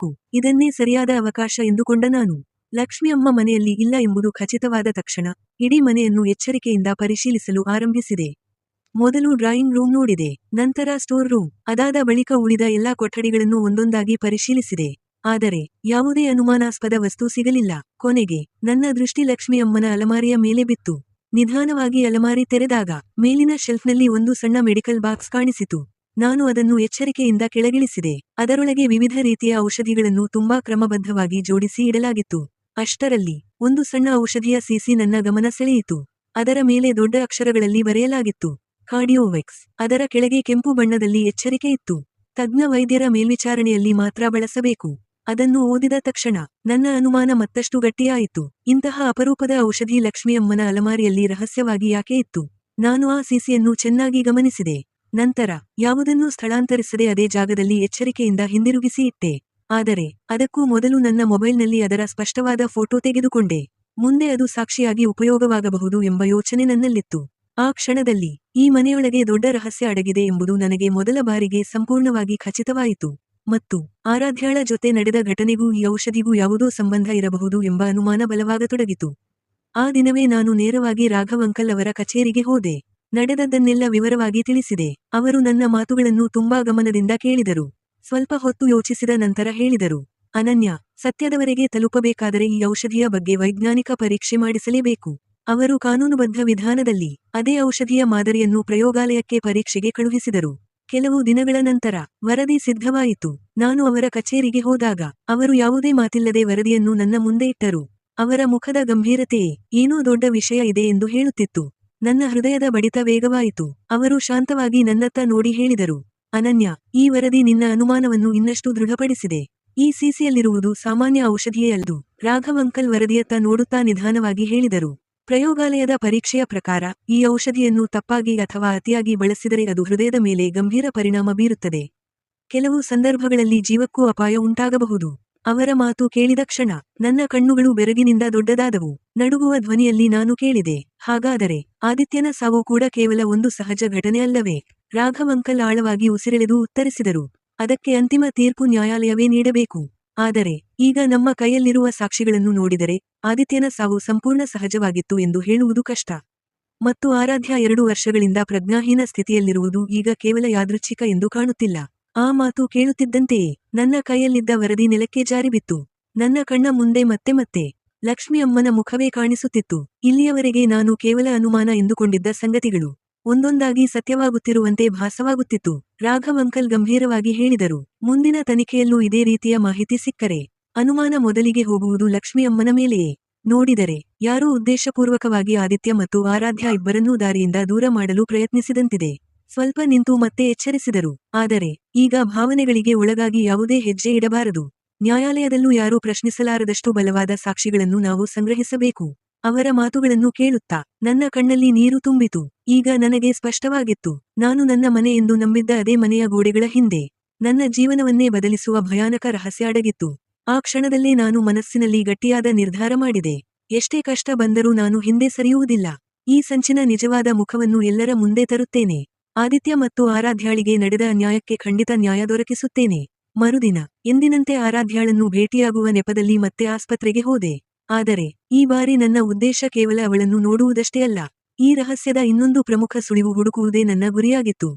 ಸಾಕು, ಇದನ್ನೇ ಸರಿಯಾದ ಅವಕಾಶ ಎಂದುಕೊಂಡ ನಾನು. ಲಕ್ಷ್ಮಿ ಅಮ್ಮ ಮನೆಯಲ್ಲಿ ಇಲ್ಲ ಎಂಬುದು ಖಚಿತವಾದ ತಕ್ಷಣ ಇಡೀ ಮನೆಯನ್ನು ಎಚ್ಚರಿಕೆಯಿಂದ ಪರಿಶೀಲಿಸಲು ಆರಂಭಿಸಿದೆ. ಮೊದಲು ಡ್ರಾಯಿಂಗ್ ರೂಮ್ ನೋಡಿದೆ, ನಂತರ ಸ್ಟೋರ್ ರೂಮ್, ಅದಾದ ಬಳಿಕ ಉಳಿದ ಎಲ್ಲಾ ಕೊಠಡಿಗಳನ್ನು ಒಂದೊಂದಾಗಿ ಪರಿಶೀಲಿಸಿದೆ. ಆದರೆ ಯಾವುದೇ ಅನುಮಾನಾಸ್ಪದ ವಸ್ತು ಸಿಗಲಿಲ್ಲ. ಕೊನೆಗೆ ನನ್ನ ದೃಷ್ಟಿ ಲಕ್ಷ್ಮಿ ಅಮ್ಮನ ಅಲಮಾರಿಯ ಮೇಲೆ ಬಿತ್ತು. ನಿಧಾನವಾಗಿ ಅಲಮಾರಿ ತೆರೆದಾಗ ಮೇಲಿನ ಶೆಲ್ಫ್ನಲ್ಲಿ ಒಂದು ಸಣ್ಣ ಮೆಡಿಕಲ್ ಬಾಕ್ಸ್ ಕಾಣಿಸಿತು. ನಾನು ಅದನ್ನು ಎಚ್ಚರಿಕೆಯಿಂದ ಕೆಳಗಿಳಿಸಿದೆ. ಅದರೊಳಗೆ ವಿವಿಧ ರೀತಿಯ ಔಷಧಿಗಳನ್ನು ತುಂಬಾ ಕ್ರಮಬದ್ಧವಾಗಿ ಜೋಡಿಸಿ ಇಡಲಾಗಿತ್ತು. ಅಷ್ಟರಲ್ಲಿ ಒಂದು ಸಣ್ಣ ಔಷಧಿಯ ಸೀಸಿ ನನ್ನ ಗಮನ ಸೆಳೆಯಿತು. ಅದರ ಮೇಲೆ ದೊಡ್ಡ ಅಕ್ಷರಗಳಲ್ಲಿ ಬರೆಯಲಾಗಿತ್ತು, ಕಾರ್ಡಿಯೋವೆಕ್ಸ್. ಅದರ ಕೆಳಗೆ ಕೆಂಪು ಬಣ್ಣದಲ್ಲಿ ಎಚ್ಚರಿಕೆ ಇತ್ತು, ತಜ್ಞ ವೈದ್ಯರ ಮೇಲ್ವಿಚಾರಣೆಯಲ್ಲಿ ಮಾತ್ರ ಬಳಸಬೇಕು. ಅದನ್ನು ಓದಿದ ತಕ್ಷಣ ನನ್ನ ಅನುಮಾನ ಮತ್ತಷ್ಟು ಗಟ್ಟಿಯಾಯಿತು. ಇಂತಹ ಅಪರೂಪದ ಔಷಧಿ ಲಕ್ಷ್ಮಿ ಅಮ್ಮನ ಅಲಮಾರಿಯಲ್ಲಿ ರಹಸ್ಯವಾಗಿ ಯಾಕೆ ಇತ್ತು? ನಾನು ಆ ಸೀಸಿಯನ್ನು ಚೆನ್ನಾಗಿ ಗಮನಿಸಿದೆ. ನಂತರ ಯಾವುದನ್ನೂ ಸ್ಥಳಾಂತರಿಸದೆ ಅದೇ ಜಾಗದಲ್ಲಿ ಎಚ್ಚರಿಕೆಯಿಂದ ಹಿಂದಿರುಗಿಸಿ ಇಟ್ಟೆ. ಆದರೆ ಅದಕ್ಕೂ ಮೊದಲು ನನ್ನ ಮೊಬೈಲ್ನಲ್ಲಿ ಅದರ ಸ್ಪಷ್ಟವಾದ ಫೋಟೋ ತೆಗೆದುಕೊಂಡೆ. ಮುಂದೆ ಅದು ಸಾಕ್ಷಿಯಾಗಿ ಉಪಯೋಗವಾಗಬಹುದು ಎಂಬ ಯೋಚನೆ ನನ್ನಲ್ಲಿತ್ತು. ಆ ಕ್ಷಣದಲ್ಲಿ ಈ ಮನೆಯೊಳಗೆ ದೊಡ್ಡ ರಹಸ್ಯ ಅಡಗಿದೆ ಎಂಬುದು ನನಗೆ ಮೊದಲ ಬಾರಿಗೆ ಸಂಪೂರ್ಣವಾಗಿ ಖಚಿತವಾಯಿತು. ಮತ್ತು ಆರಾಧ್ಯಾಳ ಜೊತೆ ನಡೆದ ಘಟನೆಗೂ ಈ ಔಷಧಿಗೂ ಯಾವುದೋ ಸಂಬಂಧ ಇರಬಹುದು ಎಂಬ ಅನುಮಾನ ಬಲವಾಗತೊಡಗಿತು. ಆ ದಿನವೇ ನಾನು ನೇರವಾಗಿ ರಾಘವ್ ಅಂಕಲ್ ಅವರ ಕಚೇರಿಗೆ ಹೋದೆ. ನಡೆದದ್ದನ್ನೆಲ್ಲ ವಿವರವಾಗಿ ತಿಳಿಸಿದೆ. ಅವರು ನನ್ನ ಮಾತುಗಳನ್ನು ತುಂಬಾ ಗಮನದಿಂದ ಕೇಳಿದರು. ಸ್ವಲ್ಪ ಹೊತ್ತು ಯೋಚಿಸಿದ ನಂತರ ಹೇಳಿದರು, ಅನನ್ಯ, ಸತ್ಯದವರೆಗೆ ತಲುಪಬೇಕಾದರೆ ಈ ಔಷಧಿಯ ಬಗ್ಗೆ ವೈಜ್ಞಾನಿಕ ಪರೀಕ್ಷೆ ಮಾಡಿಸಲೇಬೇಕು. ಅವರು ಕಾನೂನುಬದ್ಧ ವಿಧಾನದಲ್ಲಿ ಅದೇ ಔಷಧಿಯ ಮಾದರಿಯನ್ನು ಪ್ರಯೋಗಾಲಯಕ್ಕೆ ಪರೀಕ್ಷೆಗೆ ಕಳುಹಿಸಿದರು. ಕೆಲವು ದಿನಗಳ ನಂತರ ವರದಿ ಸಿದ್ಧವಾಯಿತು. ನಾನು ಅವರ ಕಚೇರಿಗೆ ಹೋದಾಗ ಅವರು ಯಾವುದೇ ಮಾತಿಲ್ಲದೆ ವರದಿಯನ್ನು ನನ್ನ ಮುಂದೆ ಇಟ್ಟರು. ಅವರ ಮುಖದ ಗಂಭೀರತೆಯೇ ಏನೋ ದೊಡ್ಡ ವಿಷಯ ಇದೆ ಎಂದು ಹೇಳುತ್ತಿತ್ತು. ನನ್ನ ಹೃದಯದ ಬಡಿತ ವೇಗವಾಯಿತು. ಅವರು ಶಾಂತವಾಗಿ ನನ್ನತ್ತ ನೋಡಿ ಹೇಳಿದರು, ಅನನ್ಯ, ಈ ವರದಿ ನಿನ್ನ ಅನುಮಾನವನ್ನು ಇನ್ನಷ್ಟು ದೃಢಪಡಿಸಿದೆ. ಈ ಸೀಸಿಯಲ್ಲಿರುವುದು ಸಾಮಾನ್ಯ ಔಷಧಿಯೇ ಅಲ್ಲದು. ರಾಘವ್ ಅಂಕಲ್ ವರದಿಯತ್ತ ನೋಡುತ್ತಾ ನಿಧಾನವಾಗಿ ಹೇಳಿದರು, ಪ್ರಯೋಗಾಲಯದ ಪರೀಕ್ಷೆಯ ಪ್ರಕಾರ ಈ ಔಷಧಿಯನ್ನು ತಪ್ಪಾಗಿ ಅಥವಾ ಅತಿಯಾಗಿ ಬಳಸಿದರೆ ಅದು ಹೃದಯದ ಮೇಲೆ ಗಂಭೀರ ಪರಿಣಾಮ ಬೀರುತ್ತದೆ. ಕೆಲವು ಸಂದರ್ಭಗಳಲ್ಲಿ ಜೀವಕ್ಕೂ ಅಪಾಯ ಉಂಟಾಗಬಹುದು. ಅವರ ಮಾತು ಕೇಳಿದ ಕ್ಷಣ ನನ್ನ ಕಣ್ಣುಗಳು ಬೆರಗಿನಿಂದ ದೊಡ್ಡದಾದವು. ನಡುಗುವ ಧ್ವನಿಯಲ್ಲಿ ನಾನು ಕೇಳಿದೆ, ಹಾಗಾದರೆ ಆದಿತ್ಯನ ಸಾವು ಕೂಡ ಕೇವಲ ಒಂದು ಸಹಜ ಘಟನೆ ಅಲ್ಲವೇ? ರಾಘವ್ ಅಂಕಲ್ ಆಳವಾಗಿ ಉಸಿರೆಳೆದು ಉತ್ತರಿಸಿದರು, ಅದಕ್ಕೆ ಅಂತಿಮ ತೀರ್ಪು ನ್ಯಾಯಾಲಯವೇ ನೀಡಬೇಕು. ಆದರೆ ಈಗ ನಮ್ಮ ಕೈಯಲ್ಲಿರುವ ಸಾಕ್ಷಿಗಳನ್ನು ನೋಡಿದರೆ ಆದಿತ್ಯನ ಸಾವು ಸಂಪೂರ್ಣ ಸಹಜವಾಗಿತ್ತು ಎಂದು ಹೇಳುವುದು ಕಷ್ಟ. ಮತ್ತು ಆರಾಧ್ಯ 2 ವರ್ಷಗಳಿಂದ ಪ್ರಜ್ಞಾಹೀನ ಸ್ಥಿತಿಯಲ್ಲಿರುವುದು ಈಗ ಕೇವಲ ಯಾದೃಚ್ಛಿಕ ಎಂದು ಕಾಣುತ್ತಿಲ್ಲ. ಆ ಮಾತು ಕೇಳುತ್ತಿದ್ದಂತೆಯೇ ನನ್ನ ಕೈಯಲ್ಲಿದ್ದ ವರದಿ ನೆಲಕ್ಕೆ ಜಾರಿಬಿತ್ತು. ನನ್ನ ಕಣ್ಣ ಮುಂದೆ ಮತ್ತೆ ಮತ್ತೆ ಲಕ್ಷ್ಮಿ ಅಮ್ಮನ ಮುಖವೇ ಕಾಣಿಸುತ್ತಿತ್ತು. ಇಲ್ಲಿಯವರೆಗೆ ನಾನು ಕೇವಲ ಅನುಮಾನ ಎಂದುಕೊಂಡಿದ್ದ ಸಂಗತಿಗಳು ಒಂದೊಂದಾಗಿ ಸತ್ಯವಾಗುತ್ತಿರುವಂತೆ ಭಾಸವಾಗುತ್ತಿತ್ತು. ರಾಘವ್ ಅಂಕಲ್ ಗಂಭೀರವಾಗಿ ಹೇಳಿದರು, ಮುಂದಿನ ತನಿಖೆಯಲ್ಲೂ ಇದೇ ರೀತಿಯ ಮಾಹಿತಿ ಸಿಕ್ಕರೆ ಅನುಮಾನ ಮೊದಲಿಗೆ ಹೋಗುವುದು ಲಕ್ಷ್ಮಿ ಅಮ್ಮನ ಮೇಲೆಯೇ. ನೋಡಿದರೆ ಯಾರೋ ಉದ್ದೇಶಪೂರ್ವಕವಾಗಿ ಆದಿತ್ಯ ಮತ್ತು ಆರಾಧ್ಯ ಇಬ್ಬರನ್ನೂ ದಾರಿಯಿಂದ ದೂರ ಮಾಡಲು ಪ್ರಯತ್ನಿಸಿದಂತಿದೆ. ಸ್ವಲ್ಪ ನಿಂತು ಮತ್ತೆ ಎಚ್ಚರಿಸಿದರು, ಆದರೆ ಈಗ ಭಾವನೆಗಳಿಗೆ ಒಳಗಾಗಿ ಯಾವುದೇ ಹೆಜ್ಜೆ ಇಡಬಾರದು. ನ್ಯಾಯಾಲಯದಲ್ಲೂ ಯಾರೂ ಪ್ರಶ್ನಿಸಲಾರದಷ್ಟು ಬಲವಾದ ಸಾಕ್ಷಿಗಳನ್ನು ನಾವು ಸಂಗ್ರಹಿಸಬೇಕು. ಅವರ ಮಾತುಗಳನ್ನು ಕೇಳುತ್ತಾ ನನ್ನ ಕಣ್ಣಲ್ಲಿ ನೀರು ತುಂಬಿತು. ಈಗ ನನಗೆ ಸ್ಪಷ್ಟವಾಗಿತ್ತು, ನಾನು ನನ್ನ ಮನೆ ಎಂದು ನಂಬಿದ್ದ ಅದೇ ಮನೆಯ ಗೋಡೆಗಳ ಹಿಂದೆ ನನ್ನ ಜೀವನವನ್ನೇ ಬದಲಿಸುವ ಭಯಾನಕ ರಹಸ್ಯ ಅಡಗಿತ್ತು. ಆ ಕ್ಷಣದಲ್ಲೇ ನಾನು ಮನಸ್ಸಿನಲ್ಲಿ ಗಟ್ಟಿಯಾದ ನಿರ್ಧಾರ ಮಾಡಿದೆ. ಎಷ್ಟೇ ಕಷ್ಟ ಬಂದರೂ ನಾನು ಹಿಂದೆ ಸರಿಯುವುದಿಲ್ಲ. ಈ ಸಂಚಿನ ನಿಜವಾದ ಮುಖವನ್ನು ಎಲ್ಲರ ಮುಂದೆ ತರುತ್ತೇನೆ. ಆದಿತ್ಯ ಮತ್ತು ಆರಾಧ್ಯಾಳಿಗೆ ನಡೆದ ಅನ್ಯಾಯಕ್ಕೆ ಖಂಡಿತ ನ್ಯಾಯ ದೊರಕಿಸುತ್ತೇನೆ. ಮರುದಿನ ಎಂದಿನಂತೆ ಆರಾಧ್ಯಾಳನ್ನು ಭೇಟಿಯಾಗುವ ನೆಪದಲ್ಲಿ ಮತ್ತೆ ಆಸ್ಪತ್ರೆಗೆ ಹೋದೆ. ಆದರೆ ಈ ಬಾರಿ ನನ್ನ ಉದ್ದೇಶ ಕೇವಲ ಅವಳನ್ನು ನೋಡುವುದಷ್ಟೇ ಅಲ್ಲ. ಈ ರಹಸ್ಯದ ಇನ್ನೊಂದು ಪ್ರಮುಖ ಸುಳಿವು ಹುಡುಕುವುದೇ ನನ್ನ ಗುರಿಯಾಗಿತ್ತು.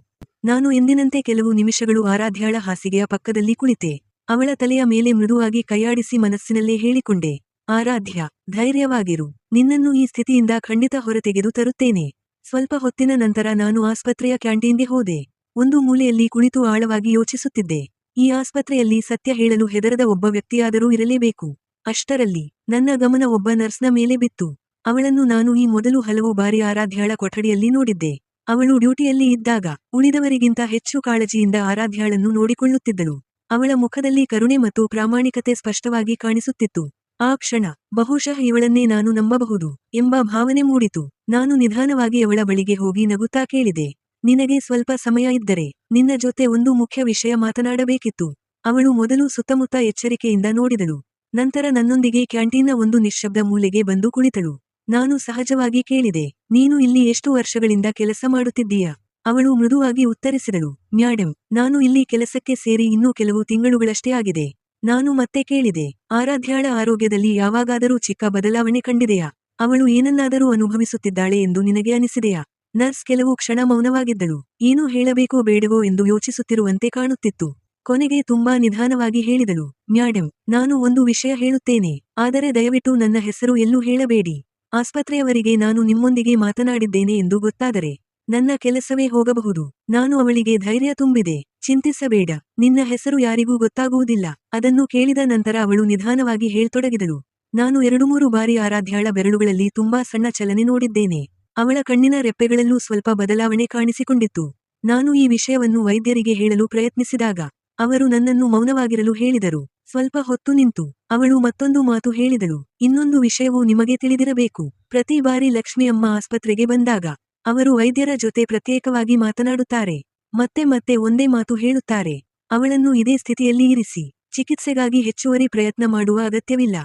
ನಾನು ಎಂದಿನಂತೆ ಕೆಲವು ನಿಮಿಷಗಳು ಆರಾಧ್ಯಾಳ ಹಾಸಿಗೆಯ ಪಕ್ಕದಲ್ಲಿ ಕುಳಿತೆ. ಅವಳ ತಲೆಯ ಮೇಲೆ ಮೃದುವಾಗಿ ಕೈಯಾಡಿಸಿ ಮನಸ್ಸಿನಲ್ಲೇ ಹೇಳಿಕೊಂಡೆ, ಆರಾಧ್ಯ, ಧೈರ್ಯವಾಗಿರು. ನಿನ್ನನ್ನು ಈ ಸ್ಥಿತಿಯಿಂದ ಖಂಡಿತ ಹೊರತೆಗೆದು ತರುತ್ತೇನೆ. ಸ್ವಲ್ಪ ಹೊತ್ತಿನ ನಂತರ ನಾನು ಆಸ್ಪತ್ರೆಯ ಕ್ಯಾಂಟೀನ್ಗೆ ಹೋದೆ. ಒಂದು ಮೂಲೆಯಲ್ಲಿ ಕುಳಿತು ಆಳವಾಗಿ ಯೋಚಿಸುತ್ತಿದ್ದೆ. ಈ ಆಸ್ಪತ್ರೆಯಲ್ಲಿ ಸತ್ಯ ಹೇಳಲು ಹೆದರದ ಒಬ್ಬ ವ್ಯಕ್ತಿಯಾದರೂ ಇರಲೇಬೇಕು. ಅಷ್ಟರಲ್ಲಿ ನನ್ನ ಗಮನ ಒಬ್ಬ ನರ್ಸ್ನ ಮೇಲೆ ಬಿತ್ತು. ಅವಳನ್ನು ನಾನು ಈ ಮೊದಲು ಹಲವು ಬಾರಿ ಆರಾಧ್ಯಾಳ ಕೊಠಡಿಯಲ್ಲಿ ನೋಡಿದ್ದೆ. ಅವಳು ಡ್ಯೂಟಿಯಲ್ಲಿ ಇದ್ದಾಗ ಉಳಿದವರಿಗಿಂತ ಹೆಚ್ಚು ಕಾಳಜಿಯಿಂದ ಆರಾಧ್ಯಾಳನ್ನು ನೋಡಿಕೊಳ್ಳುತ್ತಿದ್ದಳು. ಅವಳ ಮುಖದಲ್ಲಿ ಕರುಣೆ ಮತ್ತು ಪ್ರಾಮಾಣಿಕತೆ ಸ್ಪಷ್ಟವಾಗಿ ಕಾಣಿಸುತ್ತಿತ್ತು. ಆ ಕ್ಷಣ ಬಹುಶಃ ಇವಳನ್ನೇ ನಾನು ನಂಬಬಹುದು ಎಂಬ ಭಾವನೆ ಮೂಡಿತು. ನಾನು ನಿಧಾನವಾಗಿ ಅವಳ ಬಳಿಗೆ ಹೋಗಿ ನಗುತ್ತಾ ಕೇಳಿದೆ, ನಿನಗೆ ಸ್ವಲ್ಪ ಸಮಯ ಇದ್ದರೆ ನಿನ್ನ ಜೊತೆ ಒಂದು ಮುಖ್ಯ ವಿಷಯ ಮಾತನಾಡಬೇಕಿತ್ತು. ಅವಳು ಮೊದಲು ಸುತ್ತಮುತ್ತ ಎಚ್ಚರಿಕೆಯಿಂದ ನೋಡಿದಳು. ನಂತರ ನನ್ನೊಂದಿಗೆ ಕ್ಯಾಂಟೀನ್ನ ಒಂದು ನಿಶ್ಶಬ್ದ ಮೂಲೆಗೆ ಬಂದು ಕುಳಿತಳು. ನಾನು ಸಹಜವಾಗಿ ಕೇಳಿದೆ, ನೀನು ಇಲ್ಲಿ ಎಷ್ಟು ವರ್ಷಗಳಿಂದ ಕೆಲಸ ಮಾಡುತ್ತಿದ್ದೀಯಾ? ಅವಳು ಮೃದುವಾಗಿ ಉತ್ತರಿಸಿದಳು, ಮ್ಯಾಡಮ್, ನಾನು ಇಲ್ಲಿ ಕೆಲಸಕ್ಕೆ ಸೇರಿ ಇನ್ನೂ ಕೆಲವು ತಿಂಗಳುಗಳಷ್ಟೇ ಆಗಿದೆ. ನಾನು ಮತ್ತೆ ಕೇಳಿದೆ, ಆರಾಧ್ಯಾಳ ಆರೋಗ್ಯದಲ್ಲಿ ಯಾವಾಗಾದರೂ ಚಿಕ್ಕ ಬದಲಾವಣೆ ಕಂಡಿದೆಯಾ? ಅವಳು ಏನನ್ನಾದರೂ ಅನುಭವಿಸುತ್ತಿದ್ದಾಳೆ ಎಂದು ನಿನಗೆ ಅನಿಸಿದೆಯಾ? ನರ್ಸ್ ಕೆಲವು ಕ್ಷಣ ಮೌನವಾಗಿದ್ದಳು. ಏನೂ ಹೇಳಬೇಕೋ ಬೇಡವೋ ಎಂದು ಯೋಚಿಸುತ್ತಿರುವಂತೆ ಕಾಣುತ್ತಿತ್ತು. ಕೊನೆಗೆ ತುಂಬಾ ನಿಧಾನವಾಗಿ ಹೇಳಿದಳು, ಮ್ಯಾಡಮ್, ನಾನು ಒಂದು ವಿಷಯ ಹೇಳುತ್ತೇನೆ. ಆದರೆ ದಯವಿಟ್ಟು ನನ್ನ ಹೆಸರು ಎಲ್ಲೂ ಹೇಳಬೇಡಿ. ಆಸ್ಪತ್ರೆಯವರಿಗೆ ನಾನು ನಿಮ್ಮೊಂದಿಗೆ ಮಾತನಾಡಿದ್ದೇನೆ ಎಂದು ಗೊತ್ತಾದರೆ ನನ್ನ ಕೆಲಸವೇ ಹೋಗಬಹುದು. ನಾನು ಅವಳಿಗೆ ಧೈರ್ಯ ತುಂಬಿದೆ. ಚಿಂತಿಸಬೇಡ, ನಿನ್ನ ಹೆಸರು ಯಾರಿಗೂ ಗೊತ್ತಾಗುವುದಿಲ್ಲ. ಅದನ್ನು ಕೇಳಿದ ನಂತರ ಅವಳು ನಿಧಾನವಾಗಿ ಹೇಳ್ತೊಡಗಿದಳು. ನಾನು 2-3 ಬಾರಿ ಆರಾಧ್ಯಾಳ ಬೆರಳುಗಳಲ್ಲಿ ತುಂಬಾ ಸಣ್ಣ ಚಲನೆ ನೋಡಿದ್ದೇನೆ. ಅವಳ ಕಣ್ಣಿನ ರೆಪ್ಪೆಗಳಲ್ಲೂ ಸ್ವಲ್ಪ ಬದಲಾವಣೆ ಕಾಣಿಸಿಕೊಂಡಿತ್ತು. ನಾನು ಈ ವಿಷಯವನ್ನು ವೈದ್ಯರಿಗೆ ಹೇಳಲು ಪ್ರಯತ್ನಿಸಿದಾಗ ಅವರು ನನ್ನನ್ನು ಮೌನವಾಗಿರಲು ಹೇಳಿದರು. ಸ್ವಲ್ಪ ಹೊತ್ತು ನಿಂತು ಅವಳು ಮತ್ತೊಂದು ಮಾತು ಹೇಳಿದಳು. ಇನ್ನೊಂದು ವಿಷಯವು ನಿಮಗೆ ತಿಳಿದಿರಬೇಕು. ಪ್ರತಿ ಬಾರಿ ಲಕ್ಷ್ಮಿ ಅಮ್ಮ ಆಸ್ಪತ್ರೆಗೆ ಬಂದಾಗ ಅವರು ವೈದ್ಯರ ಜೊತೆ ಪ್ರತ್ಯೇಕವಾಗಿ ಮಾತನಾಡುತ್ತಾರೆ. ಮತ್ತೆ ಮತ್ತೆ ಒಂದೇ ಮಾತು ಹೇಳುತ್ತಾರೆ. ಅವಳನ್ನು ಇದೇ ಸ್ಥಿತಿಯಲ್ಲಿ ಇರಿಸಿ. ಚಿಕಿತ್ಸೆಗಾಗಿ ಹೆಚ್ಚುವರಿ ಪ್ರಯತ್ನ ಮಾಡುವ ಅಗತ್ಯವಿಲ್ಲ.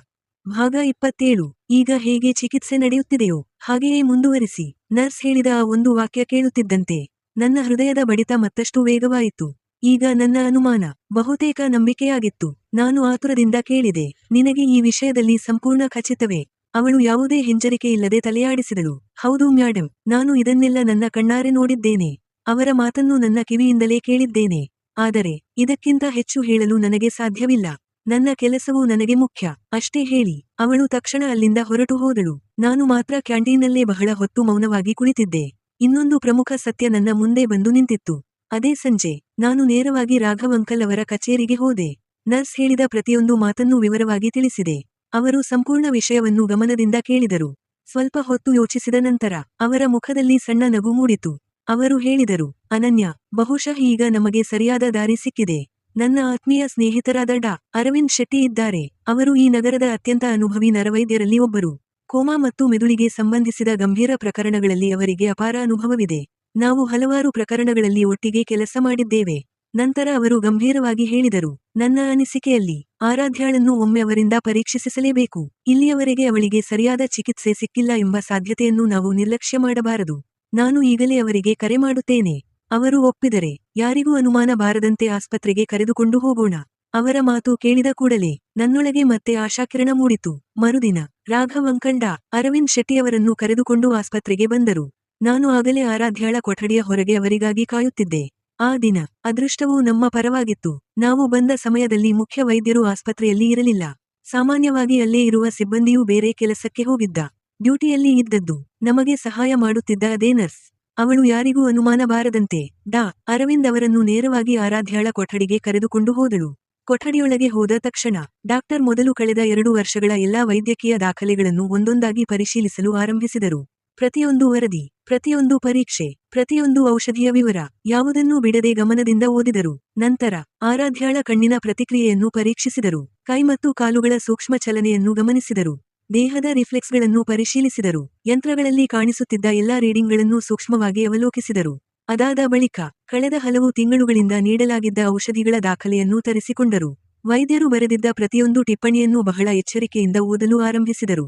ಭಾಗ 27. ಈಗ ಹೇಗೆ ಚಿಕಿತ್ಸೆ ನಡೆಯುತ್ತಿದೆಯೋ ಹಾಗೆಯೇ ಮುಂದುವರಿಸಿ. ನರ್ಸ್ ಹೇಳಿದ ಆ ಒಂದು ವಾಕ್ಯ ಕೇಳುತ್ತಿದ್ದಂತೆ ನನ್ನ ಹೃದಯದ ಬಡಿತ ಮತ್ತಷ್ಟು ವೇಗವಾಯಿತು. ಈಗ ನನ್ನ ಅನುಮಾನ ಬಹುತೇಕ ನಂಬಿಕೆಯಾಗಿತ್ತು. ನಾನು ಆತುರದಿಂದ ಕೇಳಿದೆ, ನಿನಗೆ ಈ ವಿಷಯದಲ್ಲಿ ಸಂಪೂರ್ಣ ಖಚಿತವೇ? ಅವಳು ಯಾವುದೇ ಹಿಂಜರಿಕೆಯಿಲ್ಲದೆ ತಲೆಯಾಡಿಸಿದಳು. ಹೌದು ಮ್ಯಾಡಮ್, ನಾನು ಇದನ್ನೆಲ್ಲ ನನ್ನ ಕಣ್ಣಾರೆ ನೋಡಿದ್ದೇನೆ. ಅವರ ಮಾತನ್ನು ನನ್ನ ಕಿವಿಯಿಂದಲೇ ಕೇಳಿದ್ದೇನೆ. ಆದರೆ ಇದಕ್ಕಿಂತ ಹೆಚ್ಚು ಹೇಳಲು ನನಗೆ ಸಾಧ್ಯವಿಲ್ಲ. ನನ್ನ ಕೆಲಸವು ನನಗೆ ಮುಖ್ಯ. ಅಷ್ಟೇ ಹೇಳಿ ಅವಳು ತಕ್ಷಣ ಅಲ್ಲಿಂದ ಹೊರಟು ಹೋದಳು. ನಾನು ಮಾತ್ರ ಕ್ಯಾಂಟೀನಲ್ಲೇ ಬಹಳ ಹೊತ್ತು ಮೌನವಾಗಿ ಕುಳಿತಿದ್ದೆ. ಇನ್ನೊಂದು ಪ್ರಮುಖ ಸತ್ಯ ನನ್ನ ಮುಂದೆ ಬಂದು ನಿಂತಿತ್ತು. ಅದೇ ಸಂಜೆ ನಾನು ನೇರವಾಗಿ ರಾಘವ್ ಅಂಕಲ್ ಅವರ ಕಚೇರಿಗೆ ಹೋದೆ. ನರ್ಸ್ ಹೇಳಿದ ಪ್ರತಿಯೊಂದು ಮಾತನ್ನೂ ವಿವರವಾಗಿ ತಿಳಿಸಿದೆ. ಅವರು ಸಂಪೂರ್ಣ ವಿಷಯವನ್ನು ಗಮನದಿಂದ ಕೇಳಿದರು. ಸ್ವಲ್ಪ ಹೊತ್ತು ಯೋಚಿಸಿದ ನಂತರ ಅವರ ಮುಖದಲ್ಲಿ ಸಣ್ಣ ನಗು ಮೂಡಿತು. ಅವರು ಹೇಳಿದರು, ಅನನ್ಯ, ಬಹುಶಃ ಈಗ ನಮಗೆ ಸರಿಯಾದ ದಾರಿ ಸಿಕ್ಕಿದೆ. ನನ್ನ ಆತ್ಮೀಯ ಸ್ನೇಹಿತರಾದ ಡಾ. ಅರವಿಂದ್ ಶೆಟ್ಟಿ ಇದ್ದಾರೆ. ಅವರು ಈ ನಗರದ ಅತ್ಯಂತ ಅನುಭವಿ ನರವೈದ್ಯರಲ್ಲಿ ಒಬ್ಬರು. ಕೋಮಾ ಮತ್ತು ಮೆದುಳಿಗೆ ಸಂಬಂಧಿಸಿದ ಗಂಭೀರ ಪ್ರಕರಣಗಳಲ್ಲಿ ಅವರಿಗೆ ಅಪಾರ ಅನುಭವವಿದೆ. ನಾವು ಹಲವಾರು ಪ್ರಕರಣಗಳಲ್ಲಿ ಒಟ್ಟಿಗೆ ಕೆಲಸ ಮಾಡಿದ್ದೇವೆ. ನಂತರ ಅವರು ಗಂಭೀರವಾಗಿ ಹೇಳಿದರು, ನನ್ನ ಅನಿಸಿಕೆಯಲ್ಲಿ ಆರಾಧ್ಯಾಳನ್ನು ಒಮ್ಮೆ ಅವರಿಂದ ಪರೀಕ್ಷಿಸಲೇಬೇಕು. ಇಲ್ಲಿಯವರೆಗೆ ಅವಳಿಗೆ ಸರಿಯಾದ ಚಿಕಿತ್ಸೆ ಸಿಕ್ಕಿಲ್ಲ ಎಂಬ ಸಾಧ್ಯತೆಯನ್ನು ನಾವು ನಿರ್ಲಕ್ಷ್ಯ ಮಾಡಬಾರದು. ನಾನು ಈಗಲೇ ಅವರಿಗೆ ಕರೆ ಮಾಡುತ್ತೇನೆ. ಅವರು ಒಪ್ಪಿದರೆ ಯಾರಿಗೂ ಅನುಮಾನ ಬಾರದಂತೆ ಆಸ್ಪತ್ರೆಗೆ ಕರೆದುಕೊಂಡು ಹೋಗೋಣ. ಅವರ ಮಾತು ಕೇಳಿದ ಕೂಡಲೇ ನನ್ನೊಳಗೆ ಮತ್ತೆ ಆಶಾಕಿರಣ ಮೂಡಿತು. ಮರುದಿನ ರಾಘವ್ ಅಂಕಲ್ ಡಾ. ಅರವಿಂದ್ ಶೆಟ್ಟಿಯವರನ್ನು ಕರೆದುಕೊಂಡು ಆಸ್ಪತ್ರೆಗೆ ಬಂದರು. ನಾನು ಆಗಲೇ ಆರಾಧ್ಯಾಳ ಕೊಠಡಿಯ ಹೊರಗೆ ಅವರಿಗಾಗಿ ಕಾಯುತ್ತಿದ್ದೆ. ಆ ದಿನ ಅದೃಷ್ಟವೂ ನಮ್ಮ ಪರವಾಗಿತ್ತು. ನಾವು ಬಂದ ಸಮಯದಲ್ಲಿ ಮುಖ್ಯ ವೈದ್ಯರು ಆಸ್ಪತ್ರೆಯಲ್ಲಿ ಇರಲಿಲ್ಲ. ಸಾಮಾನ್ಯವಾಗಿ ಅಲ್ಲೇ ಇರುವ ಸಿಬ್ಬಂದಿಯೂ ಬೇರೆ ಕೆಲಸಕ್ಕೆ ಹೋಗಿದ್ದ. ಡ್ಯೂಟಿಯಲ್ಲಿ ಇದ್ದದ್ದು ನಮಗೆ ಸಹಾಯ ಮಾಡುತ್ತಿದ್ದ ಅದೇ ನರ್ಸ್. ಅವಳು ಯಾರಿಗೂ ಅನುಮಾನ ಬಾರದಂತೆ ಡಾ. ಅರವಿಂದ್ ಅವರನ್ನು ನೇರವಾಗಿ ಆರಾಧ್ಯಾಳ ಕೊಠಡಿಗೆ ಕರೆದುಕೊಂಡು ಹೋದಳು. ಕೊಠಡಿಯೊಳಗೆ ಹೋದ ತಕ್ಷಣ ಡಾಕ್ಟರ್ ಮೊದಲು ಕಳೆದ 2 ವರ್ಷಗಳ ಎಲ್ಲಾ ವೈದ್ಯಕೀಯ ದಾಖಲೆಗಳನ್ನು ಒಂದೊಂದಾಗಿ ಪರಿಶೀಲಿಸಲು ಆರಂಭಿಸಿದರು. ಪ್ರತಿಯೊಂದು ವರದಿ, ಪ್ರತಿಯೊಂದು ಪರೀಕ್ಷೆ, ಪ್ರತಿಯೊಂದು ಔಷಧಿಯ ವಿವರ ಯಾವುದನ್ನೂ ಬಿಡದೆ ಗಮನದಿಂದ ಓದಿದರು. ನಂತರ ಆರಾಧ್ಯಾಳ ಕಣ್ಣಿನ ಪ್ರತಿಕ್ರಿಯೆಯನ್ನು ಪರೀಕ್ಷಿಸಿದರು. ಕೈ ಮತ್ತು ಕಾಲುಗಳ ಸೂಕ್ಷ್ಮ ಚಲನೆಯನ್ನು ಗಮನಿಸಿದರು. ದೇಹದ ರಿಫ್ಲೆಕ್ಸ್ಗಳನ್ನು ಪರಿಶೀಲಿಸಿದರು. ಯಂತ್ರಗಳಲ್ಲಿ ಕಾಣಿಸುತ್ತಿದ್ದ ಎಲ್ಲಾ ರೀಡಿಂಗ್ಗಳನ್ನು ಸೂಕ್ಷ್ಮವಾಗಿ ಅವಲೋಕಿಸಿದರು. ಅದಾದ ಬಳಿಕ ಕಳೆದ ಹಲವು ತಿಂಗಳುಗಳಿಂದ ನೀಡಲಾಗಿದ್ದ ಔಷಧಿಗಳ ದಾಖಲೆಯನ್ನು ತರಿಸಿಕೊಂಡರು. ವೈದ್ಯರು ಬರೆದಿದ್ದ ಪ್ರತಿಯೊಂದು ಟಿಪ್ಪಣಿಯನ್ನು ಬಹಳ ಎಚ್ಚರಿಕೆಯಿಂದ ಓದಲು ಆರಂಭಿಸಿದರು.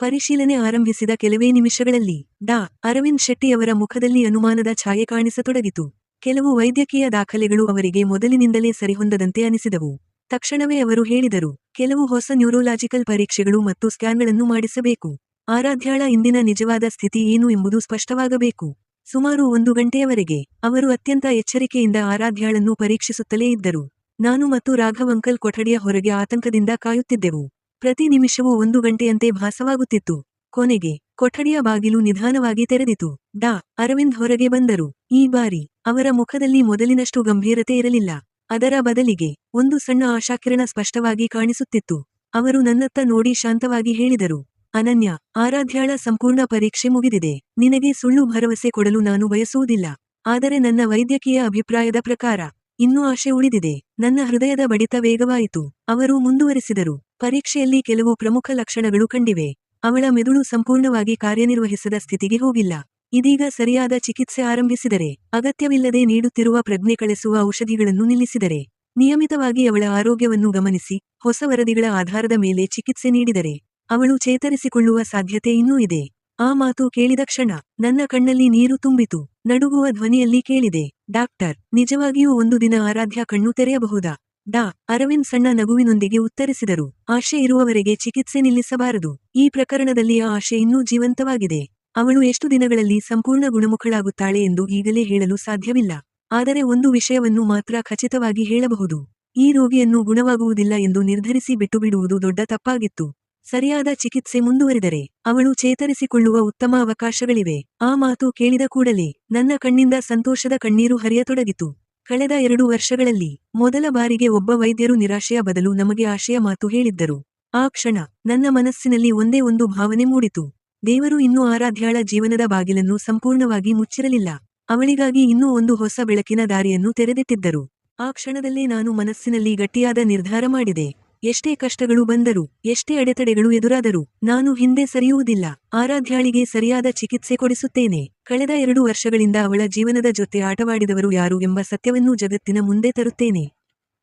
ಪರಿಶೀಲನೆ ಆರಂಭಿಸಿದ ಕೆಲವೇ ನಿಮಿಷಗಳಲ್ಲಿ ಡಾ. ಅರವಿಂದ್ ಶೆಟ್ಟಿಯವರ ಮುಖದಲ್ಲಿ ಅನುಮಾನದ ಛಾಯೆ ಕಾಣಿಸತೊಡಗಿತು. ಕೆಲವು ವೈದ್ಯಕೀಯ ದಾಖಲೆಗಳು ಅವರಿಗೆ ಮೊದಲಿನಿಂದಲೇ ಸರಿಹೊಂದದಂತೆ ಅನಿಸಿದವು. ತಕ್ಷಣವೇ ಅವರು ಹೇಳಿದರು, ಕೆಲವು ಹೊಸ ನ್ಯೂರೋಲಾಜಿಕಲ್ ಪರೀಕ್ಷೆಗಳು ಮತ್ತು ಸ್ಕ್ಯಾನ್ಗಳನ್ನು ಮಾಡಿಸಬೇಕು. ಆರಾಧ್ಯಾಳ ಇಂದಿನ ನಿಜವಾದ ಸ್ಥಿತಿ ಏನು ಎಂಬುದು ಸ್ಪಷ್ಟವಾಗಬೇಕು. ಸುಮಾರು 1 ಗಂಟೆಯವರೆಗೆ ಅವರು ಅತ್ಯಂತ ಎಚ್ಚರಿಕೆಯಿಂದ ಆರಾಧ್ಯಾಳನ್ನು ಪರೀಕ್ಷಿಸುತ್ತಲೇ ಇದ್ದರು. ನಾನು ಮತ್ತು ರಾಘವ್ ಅಂಕಲ್ ಕೊಠಡಿಯ ಹೊರಗೆ ಆತಂಕದಿಂದ ಕಾಯುತ್ತಿದ್ದೆವು. ಪ್ರತಿ ನಿಮಿಷವೂ 1 ಗಂಟೆಯಂತೆ ಭಾಸವಾಗುತ್ತಿತ್ತು. ಕೊನೆಗೆ ಕೊಠಡಿಯ ಬಾಗಿಲು ನಿಧಾನವಾಗಿ ತೆರೆದಿತು. ಡಾ. ಅರವಿಂದ್ ಹೊರಗೆ ಬಂದರು. ಈ ಬಾರಿ ಅವರ ಮುಖದಲ್ಲಿ ಮೊದಲಿನಷ್ಟು ಗಂಭೀರತೆ ಇರಲಿಲ್ಲ. ಅದರ ಬದಲಿಗೆ ಒಂದು ಸಣ್ಣ ಆಶಾಕಿರಣ ಸ್ಪಷ್ಟವಾಗಿ ಕಾಣಿಸುತ್ತಿತ್ತು. ಅವರು ನನ್ನತ್ತ ನೋಡಿ ಶಾಂತವಾಗಿ ಹೇಳಿದರು, ಅನನ್ಯ, ಆರಾಧ್ಯಾಳ ಸಂಪೂರ್ಣ ಪರೀಕ್ಷೆ ಮುಗಿದಿದೆ. ನಿನಗೆ ಸುಳ್ಳು ಭರವಸೆ ಕೊಡಲು ನಾನು ಬಯಸುವುದಿಲ್ಲ. ಆದರೆ ನನ್ನ ವೈದ್ಯಕೀಯ ಅಭಿಪ್ರಾಯದ ಪ್ರಕಾರ ಇನ್ನೂ ಆಶೆ ಉಳಿದಿದೆ. ನನ್ನ ಹೃದಯದ ಬಡಿತ ವೇಗವಾಯಿತು. ಅವರು ಮುಂದುವರೆಸಿದರು, ಪರೀಕ್ಷೆಯಲ್ಲಿ ಕೆಲವು ಪ್ರಮುಖ ಲಕ್ಷಣಗಳು ಕಂಡಿವೆ. ಅವಳ ಮೆದುಳು ಸಂಪೂರ್ಣವಾಗಿ ಕಾರ್ಯನಿರ್ವಹಿಸದ ಸ್ಥಿತಿಗೆ ಹೋಗಿಲ್ಲ. ಇದೀಗ ಸರಿಯಾದ ಚಿಕಿತ್ಸೆ ಆರಂಭಿಸಿದರೆ, ಅಗತ್ಯವಿಲ್ಲದೆ ನೀಡುತ್ತಿರುವ ಪ್ರಜ್ಞೆ ಕಳೆಸುವ ಔಷಧಿಗಳನ್ನು ನಿಲ್ಲಿಸಿದರೆ, ನಿಯಮಿತವಾಗಿ ಅವಳ ಆರೋಗ್ಯವನ್ನು ಗಮನಿಸಿ ಹೊಸ ವರದಿಗಳ ಆಧಾರದ ಮೇಲೆ ಚಿಕಿತ್ಸೆ ನೀಡಿದರೆ ಅವಳು ಚೇತರಿಸಿಕೊಳ್ಳುವ ಸಾಧ್ಯತೆ ಇನ್ನೂ ಇದೆ. ಆ ಮಾತು ಕೇಳಿದ ಕ್ಷಣ ನನ್ನ ಕಣ್ಣಲ್ಲಿ ನೀರು ತುಂಬಿತು. ನಡುಗುವ ಧ್ವನಿಯಲ್ಲಿ ಕೇಳಿದೆ, ಡಾಕ್ಟರ್, ನಿಜವಾಗಿಯೂ ಒಂದು ದಿನ ಆರಾಧ್ಯ ಕಣ್ಣು ತೆರೆಯಬಹುದಾ? ಡಾ. ಅರವಿಂದ್ ಸಣ್ಣ ನಗುವಿನೊಂದಿಗೆ ಉತ್ತರಿಸಿದರು. ಆಶೆ ಇರುವವರೆಗೆ ಚಿಕಿತ್ಸೆ ನಿಲ್ಲಿಸಬಾರದು. ಈ ಪ್ರಕರಣದಲ್ಲಿ ಆ ಆಶೆ ಇನ್ನೂ ಜೀವಂತವಾಗಿದೆ. ಅವಳು ಎಷ್ಟು ದಿನಗಳಲ್ಲಿ ಸಂಪೂರ್ಣ ಗುಣಮುಖಳಾಗುತ್ತಾಳೆ ಎಂದು ಈಗಲೇ ಹೇಳಲು ಸಾಧ್ಯವಿಲ್ಲ. ಆದರೆ ಒಂದು ವಿಷಯವನ್ನು ಮಾತ್ರ ಖಚಿತವಾಗಿ ಹೇಳಬಹುದು. ಈ ರೋಗಿಯನ್ನು ಗುಣವಾಗುವುದಿಲ್ಲ ಎಂದು ನಿರ್ಧರಿಸಿ ಬಿಟ್ಟುಬಿಡುವುದು ದೊಡ್ಡ ತಪ್ಪಾಗಿತ್ತು. ಸರಿಯಾದ ಚಿಕಿತ್ಸೆ ಮುಂದುವರಿದರೆ ಅವಳು ಚೇತರಿಸಿಕೊಳ್ಳುವ ಉತ್ತಮ ಅವಕಾಶಗಳಿವೆ. ಆ ಮಾತು ಕೇಳಿದ ಕೂಡಲೇ ನನ್ನ ಕಣ್ಣಿಂದ ಸಂತೋಷದ ಕಣ್ಣೀರು ಹರಿಯತೊಡಗಿತು. ಕಳೆದ 2 ವರ್ಷಗಳಲ್ಲಿ ಮೊದಲ ಬಾರಿಗೆ ಒಬ್ಬ ವೈದ್ಯರು ನಿರಾಶೆಯ ಬದಲು ನಮಗೆ ಆಶೆಯ ಮಾತು ಹೇಳಿದ್ದರು. ಆ ಕ್ಷಣ ನನ್ನ ಮನಸ್ಸಿನಲ್ಲಿ ಒಂದೇ ಒಂದು ಭಾವನೆ ಮೂಡಿತು. ದೇವರು ಇನ್ನೂ ಆರಾಧ್ಯಾಳ ಜೀವನದ ಬಾಗಿಲನ್ನು ಸಂಪೂರ್ಣವಾಗಿ ಮುಚ್ಚಿರಲಿಲ್ಲ. ಅವಳಿಗಾಗಿ ಇನ್ನೂ ಒಂದು ಹೊಸ ಬೆಳಕಿನ ದಾರಿಯನ್ನು ತೆರೆದಿಟ್ಟಿದ್ದರು. ಆ ಕ್ಷಣದಲ್ಲೇ ನಾನು ಮನಸ್ಸಿನಲ್ಲಿ ಗಟ್ಟಿಯಾದ ನಿರ್ಧಾರ ಮಾಡಿದೆ. ಎಷ್ಟೇ ಕಷ್ಟಗಳು ಬಂದರೂ, ಎಷ್ಟೇ ಅಡೆತಡೆಗಳು ಎದುರಾದರೂ ನಾನು ಹಿಂದೆ ಸರಿಯುವುದಿಲ್ಲ. ಆರಾಧ್ಯಾಳಿಗೆ ಸರಿಯಾದ ಚಿಕಿತ್ಸೆ ಕೊಡಿಸುತ್ತೇನೆ. ಕಳೆದ 2 ವರ್ಷಗಳಿಂದ ಅವಳ ಜೀವನದ ಜೊತೆ ಆಟವಾಡಿದವರು ಯಾರು ಎಂಬ ಸತ್ಯವನ್ನು ಜಗತ್ತಿನ ಮುಂದೆ ತರುತ್ತೇನೆ.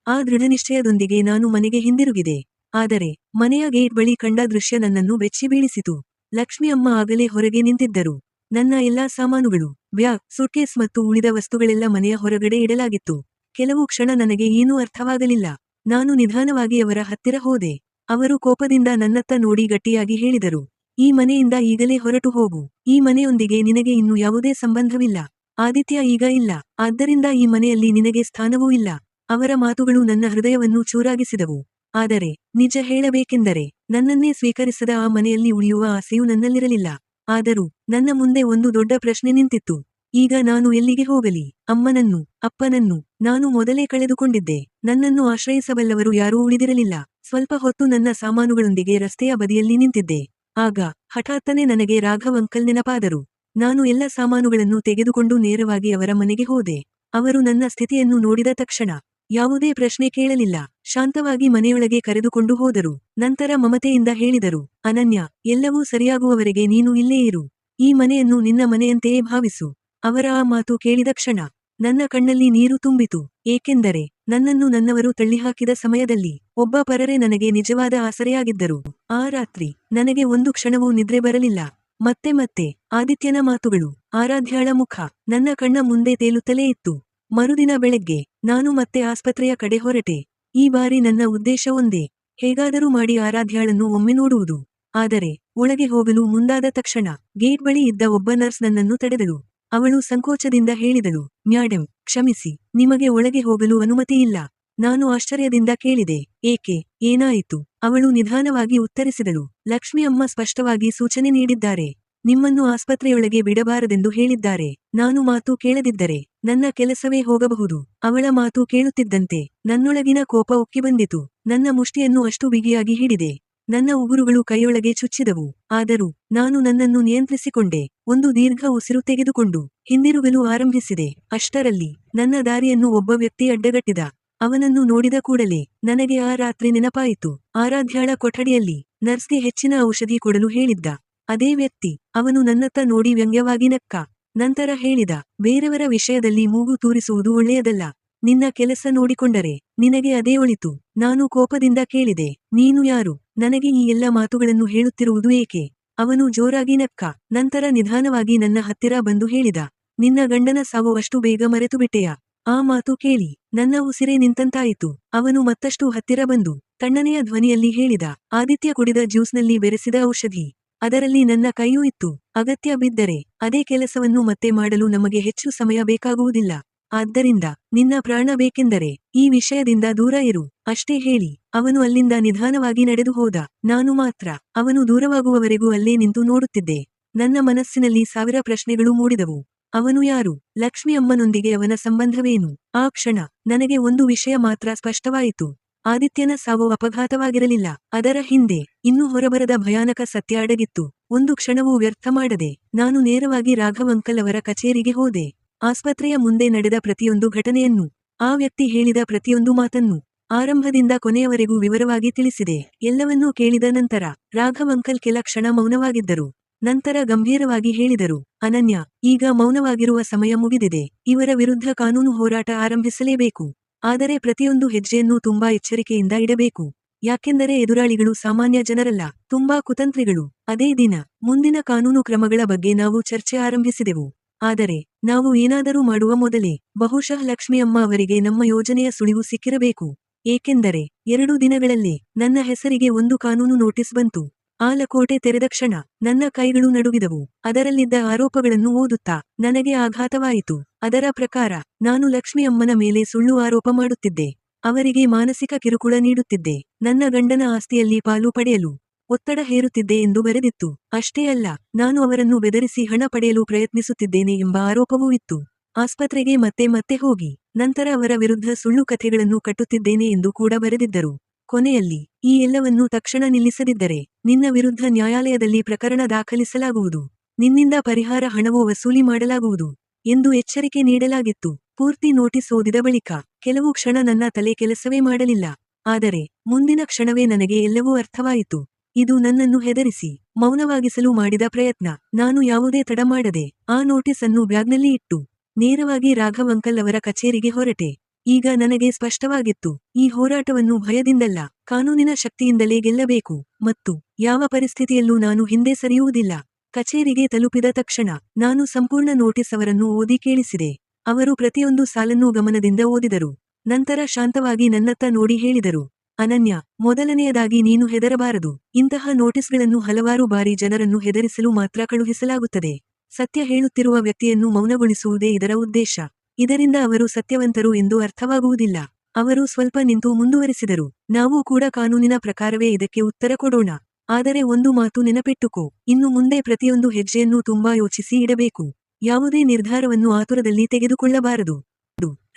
ಆ ದೃಢನಿಶ್ಚಯದೊಂದಿಗೆ ನಾನು ಮನೆಗೆ ಹಿಂದಿರುಗಿದೆ. ಆದರೆ ಮನೆಯ ಗೇಟ್ ಬಳಿ ಕಂಡ ದೃಶ್ಯ ನನ್ನನ್ನು ಬೆಚ್ಚಿ ಬೀಳಿಸಿತು. ಲಕ್ಷ್ಮಿ ಅಮ್ಮ ಆಗಲೇ ಹೊರಗೆ ನಿಂತಿದ್ದರು. ನನ್ನ ಎಲ್ಲಾ ಸಾಮಾನುಗಳು, ಬ್ಯಾಗ್, ಸೂಟ್ಕೇಸ್ ಮತ್ತು ಉಳಿದ ವಸ್ತುಗಳೆಲ್ಲ ಮನೆಯ ಹೊರಗಡೆ ಇಡಲಾಗಿತ್ತು. ಕೆಲವು ಕ್ಷಣ ನನಗೆ ಏನೂ ಅರ್ಥವಾಗಲಿಲ್ಲ. ನಾನು ನಿಧಾನವಾಗಿ ಅವರ ಹತ್ತಿರ ಹೋದೆ. ಅವರು ಕೋಪದಿಂದ ನನ್ನತ್ತ ನೋಡಿ ಗಟ್ಟಿಯಾಗಿ ಹೇಳಿದರು, ಈ ಮನೆಯಿಂದ ಈಗಲೇ ಹೊರಟು ಹೋಗು. ಈ ಮನೆಯೊಂದಿಗೆ ನಿನಗೆ ಇನ್ನು ಯಾವುದೇ ಸಂಬಂಧವಿಲ್ಲ. ಆದಿತ್ಯ ಈಗ ಇಲ್ಲ, ಆದ್ದರಿಂದ ಈ ಮನೆಯಲ್ಲಿ ನಿನಗೆ ಸ್ಥಾನವೂ ಇಲ್ಲ. ಅವರ ಮಾತುಗಳು ನನ್ನ ಹೃದಯವನ್ನು ಚೂರಾಗಿಸಿದವು. ಆದರೆ ನಿಜ ಹೇಳಬೇಕೆಂದರೆ ನನ್ನನ್ನೇ ಸ್ವೀಕರಿಸದ ಆ ಮನೆಯಲ್ಲಿ ಉಳಿಯುವ ಆಸೆಯೂ ನನ್ನಲ್ಲಿರಲಿಲ್ಲ. ಆದರೂ ನನ್ನ ಮುಂದೆ ಒಂದು ದೊಡ್ಡ ಪ್ರಶ್ನೆ ನಿಂತಿತ್ತು. ಈಗ ನಾನು ಎಲ್ಲಿಗೆ ಹೋಗಲಿ? ಅಮ್ಮನನ್ನು, ಅಪ್ಪನನ್ನು ನಾನು ಮೊದಲೇ ಕಳೆದುಕೊಂಡಿದ್ದೆ. ನನ್ನನ್ನು ಆಶ್ರಯಿಸಬಲ್ಲವರು ಯಾರೂ ಉಳಿದಿರಲಿಲ್ಲ. ಸ್ವಲ್ಪ ಹೊತ್ತು ನನ್ನ ಸಾಮಾನುಗಳೊಂದಿಗೆ ರಸ್ತೆಯ ಬದಿಯಲ್ಲಿ ನಿಂತಿದ್ದೆ. ಆಗ ಹಠಾತ್ತನೆ ನನಗೆ ರಾಘವ್ ಅಂಕಲ್ ನೆನಪಾದರು. ನಾನು ಎಲ್ಲ ಸಾಮಾನುಗಳನ್ನು ತೆಗೆದುಕೊಂಡು ನೇರವಾಗಿ ಅವರ ಮನೆಗೆ ಹೋದೆ. ಅವರು ನನ್ನ ಸ್ಥಿತಿಯನ್ನು ನೋಡಿದ ತಕ್ಷಣ ಯಾವುದೇ ಪ್ರಶ್ನೆ ಕೇಳಲಿಲ್ಲ. ಶಾಂತವಾಗಿ ಮನೆಯೊಳಗೆ ಕರೆದುಕೊಂಡು ಹೋದರು. ನಂತರ ಮಮತೆಯಿಂದ ಹೇಳಿದರು, ಅನನ್ಯ, ಎಲ್ಲವೂ ಸರಿಯಾಗುವವರೆಗೆ ನೀನು ಇಲ್ಲೇ ಇರು. ಈ ಮನೆಯನ್ನು ನಿನ್ನ ಮನೆಯಂತೆಯೇ ಭಾವಿಸು. ಅವರ ಆ ಮಾತು ಕೇಳಿದ ಕ್ಷಣ ನನ್ನ ಕಣ್ಣಲ್ಲಿ ನೀರು ತುಂಬಿತು. ಏಕೆಂದರೆ ನನ್ನನ್ನು ನನ್ನವರು ತಳ್ಳಿಹಾಕಿದ ಸಮಯದಲ್ಲಿ ಒಬ್ಬ ಪರರೆ ನನಗೆ ನಿಜವಾದ ಆಸರೆಯಾಗಿದ್ದರು. ಆ ರಾತ್ರಿ ನನಗೆ ಒಂದು ಕ್ಷಣವೂ ನಿದ್ರೆ ಬರಲಿಲ್ಲ. ಮತ್ತೆ ಮತ್ತೆ ಆದಿತ್ಯನ ಮಾತುಗಳು, ಆರಾಧ್ಯಾಳ ಮುಖ ನನ್ನ ಕಣ್ಣ ಮುಂದೆ ತೇಲುತ್ತಲೇ ಇತ್ತು. ಮರುದಿನ ಬೆಳಗ್ಗೆ ನಾನು ಮತ್ತೆ ಆಸ್ಪತ್ರೆಯ ಕಡೆ ಹೊರಟೆ. ಈ ಬಾರಿ ನನ್ನ ಉದ್ದೇಶ ಒಂದೇ, ಹೇಗಾದರೂ ಮಾಡಿ ಆರಾಧ್ಯಾಳನ್ನು ಒಮ್ಮೆ ನೋಡುವುದು. ಆದರೆ ಒಳಗೆ ಹೋಗಲು ಮುಂದಾದ ತಕ್ಷಣ ಗೇಟ್ ಬಳಿ ಇದ್ದ ಒಬ್ಬ ನರ್ಸ್ ನನ್ನನ್ನು ತಡೆದಳು. ಅವಳು ಸಂಕೋಚದಿಂದ ಹೇಳಿದಳು, ಮ್ಯಾಡಮ್, ಕ್ಷಮಿಸಿ, ನಿಮಗೆ ಒಳಗೆ ಹೋಗಲು ಅನುಮತಿಯಿಲ್ಲ. ನಾನು ಆಶ್ಚರ್ಯದಿಂದ ಕೇಳಿದೆ, ಏಕೆ, ಏನಾಯಿತು? ಅವಳು ನಿಧಾನವಾಗಿ ಉತ್ತರಿಸಿದಳು, ಲಕ್ಷ್ಮಿ ಅಮ್ಮ ಸ್ಪಷ್ಟವಾಗಿ ಸೂಚನೆ ನೀಡಿದ್ದಾರೆ. ನಿಮ್ಮನ್ನು ಆಸ್ಪತ್ರೆಯೊಳಗೆ ಬಿಡಬಾರದೆಂದು ಹೇಳಿದ್ದಾರೆ. ನಾನು ಮಾತು ಕೇಳದಿದ್ದರೆ ನನ್ನ ಕೆಲಸವೇ ಹೋಗಬಹುದು. ಅವಳ ಮಾತು ಕೇಳುತ್ತಿದ್ದಂತೆ ನನ್ನೊಳಗಿನ ಕೋಪ ಉಕ್ಕಿಬಂದಿತು. ನನ್ನ ಮುಷ್ಟಿಯನ್ನು ಅಷ್ಟು ಬಿಗಿಯಾಗಿ ಹಿಡಿದೆ. ನನ್ನ ಉಗುರುಗಳು ಕೈಯೊಳಗೆ ಚುಚ್ಚಿದವು. ಆದರೂ ನಾನು ನನ್ನನ್ನು ನಿಯಂತ್ರಿಸಿಕೊಂಡೆ. ಒಂದು ದೀರ್ಘ ಉಸಿರು ತೆಗೆದುಕೊಂಡು ಹಿಂದಿರುಗಲು ಆರಂಭಿಸಿದೆ. ಅಷ್ಟರಲ್ಲಿ ನನ್ನ ದಾರಿಯನ್ನು ಒಬ್ಬ ವ್ಯಕ್ತಿ ಅಡ್ಡಗಟ್ಟಿದ. ಅವನನ್ನು ನೋಡಿದ ಕೂಡಲೇ ನನಗೆ ಆ ರಾತ್ರಿ ನೆನಪಾಯಿತು. ಆರಾಧ್ಯಾಳ ಕೊಠಡಿಯಲ್ಲಿ ನರ್ಸ್ಗೆ ಹೆಚ್ಚಿನ ಔಷಧಿ ಕೊಡಲು ಹೇಳಿದ್ದ ಅದೇ ವ್ಯಕ್ತಿ. ಅವನು ನನ್ನತ್ತ ನೋಡಿ ವ್ಯಂಗ್ಯವಾಗಿ ನಕ್ಕ. ನಂತರ ಹೇಳಿದ, ಬೇರೆಯವರ ವಿಷಯದಲ್ಲಿ ಮೂಗು ತೂರಿಸುವುದು ಒಳ್ಳೆಯದಲ್ಲ. ನಿನ್ನ ಕೆಲಸ ನೋಡಿಕೊಂಡರೆ ನಿನಗೆ ಅದೇ ಒಳಿತು. ನಾನು ಕೋಪದಿಂದ ಕೇಳಿದೆ, ನೀನು ಯಾರು? ನನಗೆ ಈ ಎಲ್ಲ ಮಾತುಗಳನ್ನು ಹೇಳುತ್ತಿರುವುದು ಏಕೆ? ಅವನು ಜೋರಾಗಿ ನಕ್ಕ. ನಂತರ ನಿಧಾನವಾಗಿ ನನ್ನ ಹತ್ತಿರ ಬಂದು ಹೇಳಿದ, ನಿನ್ನ ಗಂಡನ ಸಾವು ಅಷ್ಟು ಬೇಗ ಮರೆತುಬಿಟ್ಟೆಯಾ? ಆ ಮಾತು ಕೇಳಿ ನನ್ನ ಉಸಿರೇ ನಿಂತಂತಾಯಿತು. ಅವನು ಮತ್ತಷ್ಟು ಹತ್ತಿರ ಬಂದು ತಣ್ಣನೆಯ ಧ್ವನಿಯಲ್ಲಿ ಹೇಳಿದ, ಆದಿತ್ಯ ಕುಡಿದ ಜ್ಯೂಸ್ನಲ್ಲಿ ಬೆರೆಸಿದ ಔಷಧಿ. ಅದರಲ್ಲಿ ನನ್ನ ಕೈಯೂ ಇತ್ತು. ಅಗತ್ಯ ಬಿದ್ದರೆ ಅದೇ ಕೆಲಸವನ್ನು ಮತ್ತೆ ಮಾಡಲು ನಮಗೆ ಹೆಚ್ಚು ಸಮಯ ಬೇಕಾಗುವುದಿಲ್ಲ. ಆದ್ದರಿಂದ ನಿನ್ನ ಪ್ರಾಣ ಬೇಕೆಂದರೆ ಈ ವಿಷಯದಿಂದ ದೂರ ಇರು. ಅಷ್ಟೇ ಹೇಳಿ ಅವನು ಅಲ್ಲಿಂದ ನಿಧಾನವಾಗಿ ನಡೆದು ಹೋದ. ನಾನು ಮಾತ್ರ ಅವನು ದೂರವಾಗುವವರೆಗೂ ಅಲ್ಲೇ ನಿಂತು ನೋಡುತ್ತಿದ್ದೆ. ನನ್ನ ಮನಸ್ಸಿನಲ್ಲಿ 1000 ಪ್ರಶ್ನೆಗಳು ಮೂಡಿದವು. ಅವನು ಯಾರು? ಲಕ್ಷ್ಮಿ ಅಮ್ಮನೊಂದಿಗೆ ಅವನ ಸಂಬಂಧವೇನು? ಆ ಕ್ಷಣ ನನಗೆ ಒಂದು ವಿಷಯ ಮಾತ್ರ ಸ್ಪಷ್ಟವಾಯಿತು. ಆದಿತ್ಯನ ಸಾವು ಅಪಘಾತವಾಗಿರಲಿಲ್ಲ. ಅದರ ಹಿಂದೆ ಇನ್ನೂ ಹೊರಬರದ ಭಯಾನಕ ಸತ್ಯ ಅಡಗಿತ್ತು. ಒಂದು ಕ್ಷಣವೂ ವ್ಯರ್ಥ ಮಾಡದೆ ನಾನು ನೇರವಾಗಿ ರಾಘವ್ ಅಂಕಲ್ ಅವರ ಕಚೇರಿಗೆ ಹೋದೆ. ಆಸ್ಪತ್ರೆಯ ಮುಂದೆ ನಡೆದ ಪ್ರತಿಯೊಂದು ಘಟನೆಯನ್ನು, ಆ ವ್ಯಕ್ತಿ ಹೇಳಿದ ಪ್ರತಿಯೊಂದು ಮಾತನ್ನು ಆರಂಭದಿಂದ ಕೊನೆಯವರೆಗೂ ವಿವರವಾಗಿ ತಿಳಿಸಿದೆ. ಎಲ್ಲವನ್ನೂ ಕೇಳಿದ ನಂತರ ರಾಘವ್ ಅಂಕಲ್ ಕೆಲ ಕ್ಷಣ ಮೌನವಾಗಿದ್ದರು. ನಂತರ ಗಂಭೀರವಾಗಿ ಹೇಳಿದರು, ಅನನ್ಯ, ಈಗ ಮೌನವಾಗಿರುವ ಸಮಯ ಮುಗಿದಿದೆ. ಇವರ ವಿರುದ್ಧ ಕಾನೂನು ಹೋರಾಟ ಆರಂಭಿಸಲೇಬೇಕು. ಆದರೆ ಪ್ರತಿಯೊಂದು ಹೆಜ್ಜೆಯನ್ನೂ ತುಂಬಾ ಎಚ್ಚರಿಕೆಯಿಂದ ಇಡಬೇಕು. ಯಾಕೆಂದರೆ ಎದುರಾಳಿಗಳು ಸಾಮಾನ್ಯ ಜನರಲ್ಲ, ತುಂಬಾ ಕುತಂತ್ರಿಗಳು. ಅದೇ ದಿನ ಮುಂದಿನ ಕಾನೂನು ಕ್ರಮಗಳ ಬಗ್ಗೆ ನಾವು ಚರ್ಚೆ ಆರಂಭಿಸಿದೆವು. ಆದರೆ ನಾವು ಏನಾದರೂ ಮಾಡುವ ಮೊದಲೇ ಬಹುಶಃ ಲಕ್ಷ್ಮಿ ಅಮ್ಮ ಅವರಿಗೆ ನಮ್ಮ ಯೋಜನೆಯ ಸುಳಿವು ಸಿಕ್ಕಿರಬೇಕು. ಏಕೆಂದರೆ 2 ದಿನಗಳಲ್ಲೇ ನನ್ನ ಹೆಸರಿಗೆ ಒಂದು ಕಾನೂನು ನೋಟಿಸ್ ಬಂತು. ಆ ಲಕೋಟೆ ತೆರೆದ ಕ್ಷಣ ನನ್ನ ಕೈಗಳು ನಡುಗಿದವು. ಅದರಲ್ಲಿದ್ದ ಆರೋಪಗಳನ್ನು ಓದುತ್ತಾ ನನಗೆ ಆಘಾತವಾಯಿತು. ಅದರ ಪ್ರಕಾರ ನಾನು ಲಕ್ಷ್ಮಿ ಅಮ್ಮನ ಮೇಲೆ ಸುಳ್ಳು ಆರೋಪ ಮಾಡುತ್ತಿದ್ದೆ. ಅವರಿಗೆ ಮಾನಸಿಕ ಕಿರುಕುಳ ನೀಡುತ್ತಿದ್ದೆ. ನನ್ನ ಗಂಡನ ಆಸ್ತಿಯಲ್ಲಿ ಪಾಲು ಪಡೆಯಲು ಒತ್ತಡ ಹೇರುತ್ತಿದ್ದೆ ಎಂದು ಬರೆದಿತ್ತು. ಅಷ್ಟೇ ಅಲ್ಲ, ನಾನು ಅವರನ್ನು ಬೆದರಿಸಿ ಹಣ ಪಡೆಯಲು ಪ್ರಯತ್ನಿಸುತ್ತಿದ್ದೇನೆ ಎಂಬ ಆರೋಪವೂ ಇತ್ತು. ಆಸ್ಪತ್ರೆಗೆ ಮತ್ತೆ ಮತ್ತೆ ಹೋಗಿ ನಂತರ ಅವರ ವಿರುದ್ಧ ಸುಳ್ಳು ಕಥೆಗಳನ್ನು ಕಟ್ಟುತ್ತಿದ್ದೇನೆ ಎಂದು ಕೂಡ ಬರೆದಿದ್ದರು. ಕೊನೆಯಲ್ಲಿ ಈ ಎಲ್ಲವನ್ನೂ ತಕ್ಷಣ ನಿಲ್ಲಿಸದಿದ್ದರೆ ನಿನ್ನ ವಿರುದ್ಧ ನ್ಯಾಯಾಲಯದಲ್ಲಿ ಪ್ರಕರಣ ದಾಖಲಿಸಲಾಗುವುದು. ನಿನ್ನಿಂದ ಪರಿಹಾರ ಹಣವೂ ವಸೂಲಿ ಮಾಡಲಾಗುವುದು ಎಂದು ಎಚ್ಚರಿಕೆ ನೀಡಲಾಗಿತ್ತು. ಪೂರ್ತಿ ನೋಟಿಸ್ ಓದಿದ ಬಳಿಕ ಕೆಲವು ಕ್ಷಣ ನನ್ನ ತಲೆ ಕೆಲಸವೇ ಮಾಡಲಿಲ್ಲ. ಆದರೆ ಮುಂದಿನ ಕ್ಷಣವೇ ನನಗೆ ಎಲ್ಲವೂ ಅರ್ಥವಾಯಿತು. ಇದು ನನ್ನನ್ನು ಹೆದರಿಸಿ ಮೌನವಾಗಿಸಲು ಮಾಡಿದ ಪ್ರಯತ್ನ. ನಾನು ಯಾವುದೇ ತಡ ಮಾಡದೆ ಆ ನೋಟಿಸ್ ಅನ್ನು ಬ್ಯಾಗ್ನಲ್ಲಿ ಇಟ್ಟು ನೇರವಾಗಿ ರಾಘವ್ ಅಂಕಲ್ ಅವರ ಕಚೇರಿಗೆ ಹೊರಟೆ. ಈಗ ನನಗೆ ಸ್ಪಷ್ಟವಾಗಿತ್ತು, ಈ ಹೋರಾಟವನ್ನು ಭಯದಿಂದಲ್ಲ, ಕಾನೂನಿನ ಶಕ್ತಿಯಿಂದಲೇ ಗೆಲ್ಲಬೇಕು ಮತ್ತು ಯಾವ ಪರಿಸ್ಥಿತಿಯಲ್ಲೂ ನಾನು ಹಿಂದೆ ಸರಿಯುವುದಿಲ್ಲ. ಕಚೇರಿಗೆ ತಲುಪಿದ ತಕ್ಷಣ ನಾನು ಸಂಪೂರ್ಣ ನೋಟಿಸ್ ಅವರನ್ನು ಓದಿ ಕೇಳಿಸಿದೆ. ಅವರು ಪ್ರತಿಯೊಂದು ಸಾಲನ್ನೂ ಗಮನದಿಂದ ಓದಿದರು. ನಂತರ ಶಾಂತವಾಗಿ ನನ್ನತ್ತ ನೋಡಿ ಹೇಳಿದರು, ಅನನ್ಯ, ಮೊದಲನೆಯದಾಗಿ ನೀನು ಹೆದರಬಾರದು. ಇಂತಹ ನೋಟಿಸ್ಗಳನ್ನು ಹಲವಾರು ಬಾರಿ ಜನರನ್ನು ಹೆದರಿಸಲು ಮಾತ್ರ ಕಳುಹಿಸಲಾಗುತ್ತದೆ. ಸತ್ಯ ಹೇಳುತ್ತಿರುವ ವ್ಯಕ್ತಿಯನ್ನು ಮೌನಗೊಳಿಸುವುದೇ ಇದರ ಉದ್ದೇಶ. ಇದರಿಂದ ಅವರು ಸತ್ಯವಂತರು ಎಂದು ಅರ್ಥವಾಗುವುದಿಲ್ಲ. ಅವರು ಸ್ವಲ್ಪ ನಿಂತು ಮುಂದುವರಿಸಿದರು, ನಾವು ಕೂಡ ಕಾನೂನಿನ ಪ್ರಕಾರವೇ ಇದಕ್ಕೆ ಉತ್ತರ ಕೊಡೋಣ. ಆದರೆ ಒಂದು ಮಾತು ನೆನಪಿಟ್ಟುಕೋ, ಇನ್ನು ಮುಂದೆ ಪ್ರತಿಯೊಂದು ಹೆಜ್ಜೆಯನ್ನೂ ತುಂಬಾ ಯೋಚಿಸಿ ಇಡಬೇಕು. ಯಾವುದೇ ನಿರ್ಧಾರವನ್ನು ಆತುರದಲ್ಲಿ ತೆಗೆದುಕೊಳ್ಳಬಾರದು.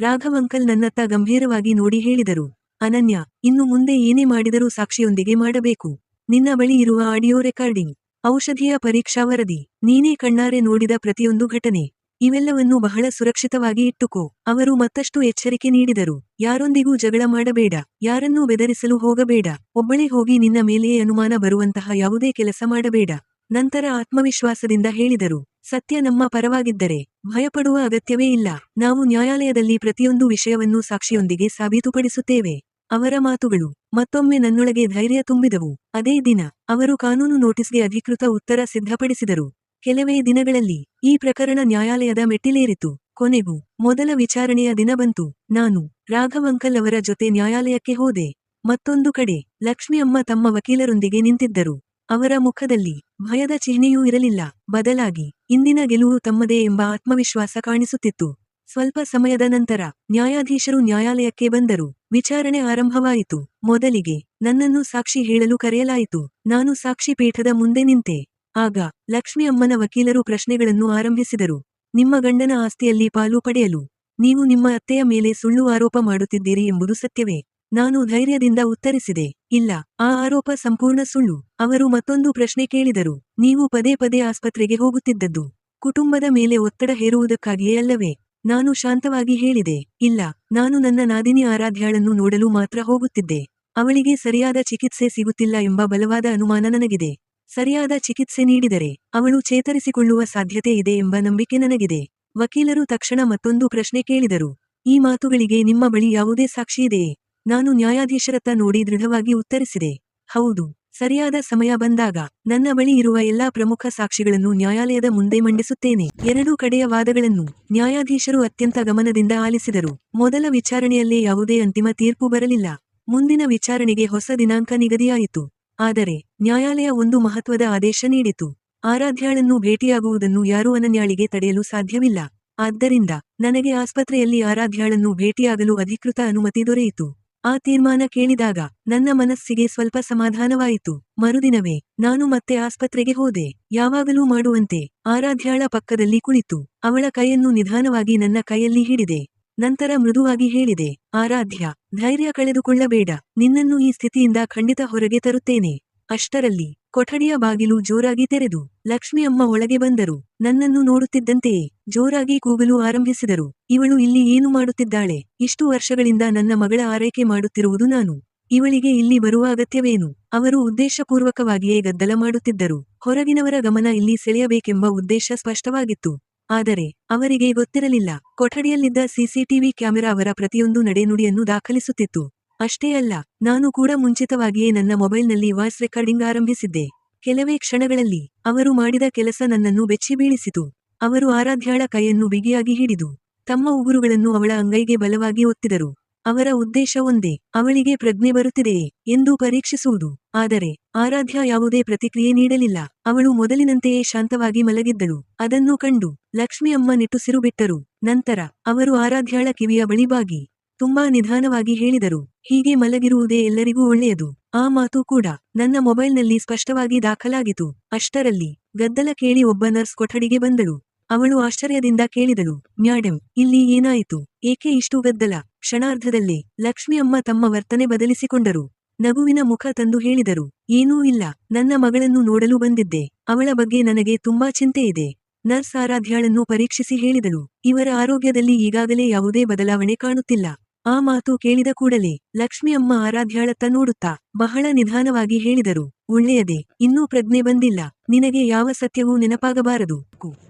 ರಾಘವ್ ಅಂಕಲ್ ನನ್ನತ್ತ ಗಂಭೀರವಾಗಿ ನೋಡಿ ಹೇಳಿದರು, ಅನನ್ಯ, ಇನ್ನು ಮುಂದೆ ಏನೇ ಮಾಡಿದರೂ ಸಾಕ್ಷಿಯೊಂದಿಗೆ ಮಾಡಬೇಕು. ನಿನ್ನ ಬಳಿ ಇರುವ ಆಡಿಯೋ ರೆಕಾರ್ಡಿಂಗ್, ಔಷಧಿಯ ಪರೀಕ್ಷಾ ವರದಿ, ನೀನೇ ಕಣ್ಣಾರೆ ನೋಡಿದ ಪ್ರತಿಯೊಂದು ಘಟನೆ, ಇವೆಲ್ಲವನ್ನೂ ಬಹಳ ಸುರಕ್ಷಿತವಾಗಿ ಇಟ್ಟುಕೋ. ಅವರು ಮತ್ತಷ್ಟು ಎಚ್ಚರಿಕೆ ನೀಡಿದರು, ಯಾರೊಂದಿಗೂ ಜಗಳ ಮಾಡಬೇಡ, ಯಾರನ್ನೂ ಬೆದರಿಸಲು ಹೋಗಬೇಡ, ಒಬ್ಬಳೇ ಹೋಗಿ ನಿನ್ನ ಮೇಲೆಯೇ ಅನುಮಾನ ಬರುವಂತಹ ಯಾವುದೇ ಕೆಲಸ ಮಾಡಬೇಡ. ನಂತರ ಆತ್ಮವಿಶ್ವಾಸದಿಂದ ಹೇಳಿದರು, ಸತ್ಯ ನಮ್ಮ ಪರವಾಗಿದ್ದರೆ ಭಯಪಡುವ ಅಗತ್ಯವೇ ಇಲ್ಲ. ನಾವು ನ್ಯಾಯಾಲಯದಲ್ಲಿ ಪ್ರತಿಯೊಂದು ವಿಷಯವನ್ನೂ ಸಾಕ್ಷಿಯೊಂದಿಗೆ ಸಾಬೀತುಪಡಿಸುತ್ತೇವೆ. ಅವರ ಮಾತುಗಳು ಮತ್ತೊಮ್ಮೆ ನನ್ನೊಳಗೆ ಧೈರ್ಯ ತುಂಬಿದವು. ಅದೇ ದಿನ ಅವರು ಕಾನೂನು ನೋಟಿಸ್ಗೆ ಅಧಿಕೃತ ಉತ್ತರ ಸಿದ್ಧಪಡಿಸಿದರು. ಕೆಲವೇ ದಿನಗಳಲ್ಲಿ ಈ ಪ್ರಕರಣ ನ್ಯಾಯಾಲಯದ ಮೆಟ್ಟಿಲೇರಿತು. ಕೊನೆಗೂ ಮೊದಲ ವಿಚಾರಣೆಯ ದಿನ ಬಂತು. ನಾನು ರಾಘವ್ ಅಂಕಲ್ ಅವರ ಜೊತೆ ನ್ಯಾಯಾಲಯಕ್ಕೆ ಹೋದೆ. ಮತ್ತೊಂದು ಕಡೆ ಲಕ್ಷ್ಮಿ ಅಮ್ಮ ತಮ್ಮ ವಕೀಲರೊಂದಿಗೆ ನಿಂತಿದ್ದರು. ಅವರ ಮುಖದಲ್ಲಿ ಭಯದ ಚಿಹ್ನೆಯೂ ಇರಲಿಲ್ಲ, ಬದಲಾಗಿ ಇಂದಿನ ಗೆಲುವು ತಮ್ಮದೇ ಎಂಬ ಆತ್ಮವಿಶ್ವಾಸ ಕಾಣಿಸುತ್ತಿತ್ತು. ಸ್ವಲ್ಪ ಸಮಯದ ನಂತರ ನ್ಯಾಯಾಧೀಶರು ನ್ಯಾಯಾಲಯಕ್ಕೆ ಬಂದರು. ವಿಚಾರಣೆ ಆರಂಭವಾಯಿತು. ಮೊದಲಿಗೆ ನನ್ನನ್ನು ಸಾಕ್ಷಿ ಹೇಳಲು ಕರೆಯಲಾಯಿತು. ನಾನು ಸಾಕ್ಷಿ ಪೀಠದ ಮುಂದೆ ನಿಂತೆ. ಆಗ ಲಕ್ಷ್ಮಿ ಅಮ್ಮನ ವಕೀಲರು ಪ್ರಶ್ನೆಗಳನ್ನು ಆರಂಭಿಸಿದರು. ನಿಮ್ಮ ಗಂಡನ ಆಸ್ತಿಯಲ್ಲಿ ಪಾಲು ಪಡೆಯಲು ನೀವು ನಿಮ್ಮ ಅತ್ತೆಯ ಮೇಲೆ ಸುಳ್ಳು ಆರೋಪ ಮಾಡುತ್ತಿದ್ದೀರಿ ಎಂಬುದು ಸತ್ಯವೇ? ನಾನು ಧೈರ್ಯದಿಂದ ಉತ್ತರಿಸಿದೆ, ಇಲ್ಲ, ಆ ಆರೋಪ ಸಂಪೂರ್ಣ ಸುಳ್ಳು. ಅವರು ಮತ್ತೊಂದು ಪ್ರಶ್ನೆ ಕೇಳಿದರು, ನೀವು ಪದೇ ಪದೇ ಆಸ್ಪತ್ರೆಗೆ ಹೋಗುತ್ತಿದ್ದದ್ದು ಕುಟುಂಬದ ಮೇಲೆ ಒತ್ತಡ ಹೇರುವುದಕ್ಕಾಗಿಯೇ ಅಲ್ಲವೇ? ನಾನು ಶಾಂತವಾಗಿ ಹೇಳಿದೆ, ಇಲ್ಲ, ನಾನು ನನ್ನ ನಾದಿನಿ ಆರಾಧ್ಯಾಳನ್ನು ನೋಡಲು ಮಾತ್ರ ಹೋಗುತ್ತಿದ್ದೆ. ಅವಳಿಗೆ ಸರಿಯಾದ ಚಿಕಿತ್ಸೆ ಸಿಗುತ್ತಿಲ್ಲ ಎಂಬ ಬಲವಾದ ಅನುಮಾನ ನನಗಿದೆ. ಸರಿಯಾದ ಚಿಕಿತ್ಸೆ ನೀಡಿದರೆ ಅವಳು ಚೇತರಿಸಿಕೊಳ್ಳುವ ಸಾಧ್ಯತೆ ಇದೆ ಎಂಬ ನಂಬಿಕೆ ನನಗಿದೆ. ವಕೀಲರು ತಕ್ಷಣ ಮತ್ತೊಂದು ಪ್ರಶ್ನೆ ಕೇಳಿದರು, ಈ ಮಾತುಗಳಿಗೆ ನಿಮ್ಮ ಬಳಿ ಯಾವುದೇ ಸಾಕ್ಷಿ ಇದೆಯೇ? ನಾನು ನ್ಯಾಯಾಧೀಶರತ್ತ ನೋಡಿ ದೃಢವಾಗಿ ಉತ್ತರಿಸಿದೆ, ಹೌದು. ಸರಿಯಾದ ಸಮಯ ಬಂದಾಗ ನನ್ನ ಬಳಿ ಇರುವ ಎಲ್ಲಾ ಪ್ರಮುಖ ಸಾಕ್ಷಿಗಳನ್ನು ನ್ಯಾಯಾಲಯದ ಮುಂದೆ ಮಂಡಿಸುತ್ತೇನೆ. ಎರಡೂ ಕಡೆಯ ವಾದಗಳನ್ನು ನ್ಯಾಯಾಧೀಶರು ಅತ್ಯಂತ ಗಮನದಿಂದ ಆಲಿಸಿದರು. ಮೊದಲ ವಿಚಾರಣೆಯಲ್ಲೇ ಯಾವುದೇ ಅಂತಿಮ ತೀರ್ಪು ಬರಲಿಲ್ಲ. ಮುಂದಿನ ವಿಚಾರಣೆಗೆ ಹೊಸ ದಿನಾಂಕ ನಿಗದಿಯಾಯಿತು. ಆದರೆ ನ್ಯಾಯಾಲಯ ಒಂದು ಮಹತ್ವದ ಆದೇಶ ನೀಡಿತು. ಆರಾಧ್ಯಾಳನ್ನು ಭೇಟಿಯಾಗುವುದನ್ನು ಯಾರೂ ಅನನ್ಯಾಳಿಗೆ ತಡೆಯಲು ಸಾಧ್ಯವಿಲ್ಲ. ಆದ್ದರಿಂದ ನನಗೆ ಆಸ್ಪತ್ರೆಯಲ್ಲಿ ಆರಾಧ್ಯಾಳನ್ನು ಭೇಟಿಯಾಗಲು ಅಧಿಕೃತ ಅನುಮತಿ ದೊರೆಯಿತು. ಆ ತೀರ್ಮಾನ ಕೇಳಿದಾಗ ನನ್ನ ಮನಸ್ಸಿಗೆ ಸ್ವಲ್ಪ ಸಮಾಧಾನವಾಯಿತು. ಮರುದಿನವೇ ನಾನು ಮತ್ತೆ ಆಸ್ಪತ್ರೆಗೆ ಹೋದೆ. ಯಾವಾಗಲೂ ಮಾಡುವಂತೆ ಆರಾಧ್ಯಾಳ ಪಕ್ಕದಲ್ಲಿ ಕುಳಿತು ಅವಳ ಕೈಯನ್ನು ನಿಧಾನವಾಗಿ ನನ್ನ ಕೈಯಲ್ಲಿ ಹಿಡಿದೆ. ನಂತರ ಮೃದುವಾಗಿ ಹೇಳಿದೆ, ಆರಾಧ್ಯ, ಧೈರ್ಯ ಕಳೆದುಕೊಳ್ಳಬೇಡ, ನಿನ್ನನ್ನು ಈ ಸ್ಥಿತಿಯಿಂದ ಖಂಡಿತ ಹೊರಗೆ ತರುತ್ತೇನೆ. ಅಷ್ಟರಲ್ಲಿ ಕೊಠಡಿಯ ಬಾಗಿಲು ಜೋರಾಗಿ ತೆರೆದು ಲಕ್ಷ್ಮಿ ಅಮ್ಮ ಒಳಗೆ ಬಂದರು. ನನ್ನನ್ನು ನೋಡುತ್ತಿದ್ದಂತೆಯೇ ಜೋರಾಗಿ ಕೂಗಲು ಆರಂಭಿಸಿದರು, ಇವಳು ಇಲ್ಲಿ ಏನು ಮಾಡುತ್ತಿದ್ದಾಳೆ? ಇಷ್ಟು ವರ್ಷಗಳಿಂದ ನನ್ನ ಮಗಳ ಆರೈಕೆ ಮಾಡುತ್ತಿರುವುದು ನಾನು. ಇವಳಿಗೆ ಇಲ್ಲಿ ಬರುವ ಅಗತ್ಯವೇನು? ಅವರು ಉದ್ದೇಶಪೂರ್ವಕವಾಗಿಯೇ ಗದ್ದಲ ಮಾಡುತ್ತಿದ್ದರು. ಹೊರಗಿನವರ ಗಮನ ಇಲ್ಲಿ ಸೆಳೆಯಬೇಕೆಂಬ ಉದ್ದೇಶ ಸ್ಪಷ್ಟವಾಗಿತ್ತು. ಆದರೆ ಅವರಿಗೆ ಗೊತ್ತಿರಲಿಲ್ಲ, ಕೊಠಡಿಯಲ್ಲಿದ್ದ ಸಿಸಿಟಿವಿ ಕ್ಯಾಮೆರಾ ಅವರ ಪ್ರತಿಯೊಂದು ನಡೆನುಡಿಯನ್ನು ದಾಖಲಿಸುತ್ತಿತ್ತು. ಅಷ್ಟೇ ಅಲ್ಲ, ನಾನು ಕೂಡ ಮುಂಚಿತವಾಗಿಯೇ ನನ್ನ ಮೊಬೈಲ್ನಲ್ಲಿ ವಾಯ್ಸ್ ರೆಕಾರ್ಡಿಂಗ್ ಆರಂಭಿಸಿದ್ದೆ. ಕೆಲವೇ ಕ್ಷಣಗಳಲ್ಲಿ ಅವರು ಮಾಡಿದ ಕೆಲಸ ನನ್ನನ್ನು ಬೆಚ್ಚಿ ಬೀಳಿಸಿತು. ಅವರು ಆರಾಧ್ಯಾಳ ಕೈಯನ್ನು ಬಿಗಿಯಾಗಿ ಹಿಡಿದು ತಮ್ಮ ಉಗುರುಗಳನ್ನು ಅವಳ ಅಂಗೈಗೆ ಬಲವಾಗಿ ಒತ್ತಿದರು. ಅವರ ಉದ್ದೇಶ ಒಂದೇ, ಅವಳಿಗೆ ಪ್ರಜ್ಞೆ ಬರುತ್ತಿದೆಯೇ ಎಂದು ಪರೀಕ್ಷಿಸುವುದು. ಆದರೆ ಆರಾಧ್ಯ ಯಾವುದೇ ಪ್ರತಿಕ್ರಿಯೆ ನೀಡಲಿಲ್ಲ. ಅವಳು ಮೊದಲಿನಂತೆಯೇ ಶಾಂತವಾಗಿ ಮಲಗಿದ್ದಳು. ಅದನ್ನು ಕಂಡು ಲಕ್ಷ್ಮಿ ಅಮ್ಮ ನಿಟ್ಟುಸಿರು ಬಿಟ್ಟರು. ನಂತರ ಅವರು ಆರಾಧ್ಯಾಳ ಕಿವಿಯ ಬಳಿ ಬಾಗಿ ತುಂಬಾ ನಿಧಾನವಾಗಿ ಹೇಳಿದರು, ಹೀಗೆ ಮಲಗಿರುವುದೇ ಎಲ್ಲರಿಗೂ ಒಳ್ಳೆಯದು. ಆ ಮಾತು ಕೂಡ ನನ್ನ ಮೊಬೈಲ್ನಲ್ಲಿ ಸ್ಪಷ್ಟವಾಗಿ ದಾಖಲಾಗಿತು. ಅಷ್ಟರಲ್ಲಿ ಗದ್ದಲ ಕೇಳಿ ಒಬ್ಬ ನರ್ಸ್ ಕೊಠಡಿಗೆ ಬಂದಳು. ಅವಳು ಆಶ್ಚರ್ಯದಿಂದ ಕೇಳಿದಳು, ಮ್ಯಾಡಮ್, ಇಲ್ಲಿ ಏನಾಯಿತು? ಏಕೆ ಇಷ್ಟು ಗದ್ದಲ? ಕ್ಷಣಾರ್ಧದಲ್ಲೇ ಲಕ್ಷ್ಮಿ ಅಮ್ಮ ತಮ್ಮ ವರ್ತನೆ ಬದಲಿಸಿಕೊಂಡರು. ನಗುವಿನ ಮುಖ ತಂದು ಹೇಳಿದರು, ಏನೂ ಇಲ್ಲ, ನನ್ನ ಮಗಳನ್ನು ನೋಡಲು ಬಂದಿದ್ದೆ. ಅವಳ ಬಗ್ಗೆ ನನಗೆ ತುಂಬಾ ಚಿಂತೆಯಿದೆ. ನರ್ಸ್ ಆರಾಧ್ಯಾಳನ್ನು ಪರೀಕ್ಷಿಸಿ ಹೇಳಿದಳು, ಇವರ ಆರೋಗ್ಯದಲ್ಲಿ ಈಗಾಗಲೇ ಯಾವುದೇ ಬದಲಾವಣೆ ಕಾಣುತ್ತಿಲ್ಲ. ಆ ಮಾತು ಕೇಳಿದ ಕೂಡಲೇ ಲಕ್ಷ್ಮಿ ಅಮ್ಮ ಆರಾಧ್ಯಾಳತ್ತ ನೋಡುತ್ತಾ ಬಹಳ ನಿಧಾನವಾಗಿ ಹೇಳಿದರು, ಒಳ್ಳೆಯದೇ, ಇನ್ನೂ ಪ್ರಜ್ಞೆ ಬಂದಿಲ್ಲ. ನಿನಗೆ ಯಾವ ಸತ್ಯವೂ ನೆನಪಾಗಬಾರದು.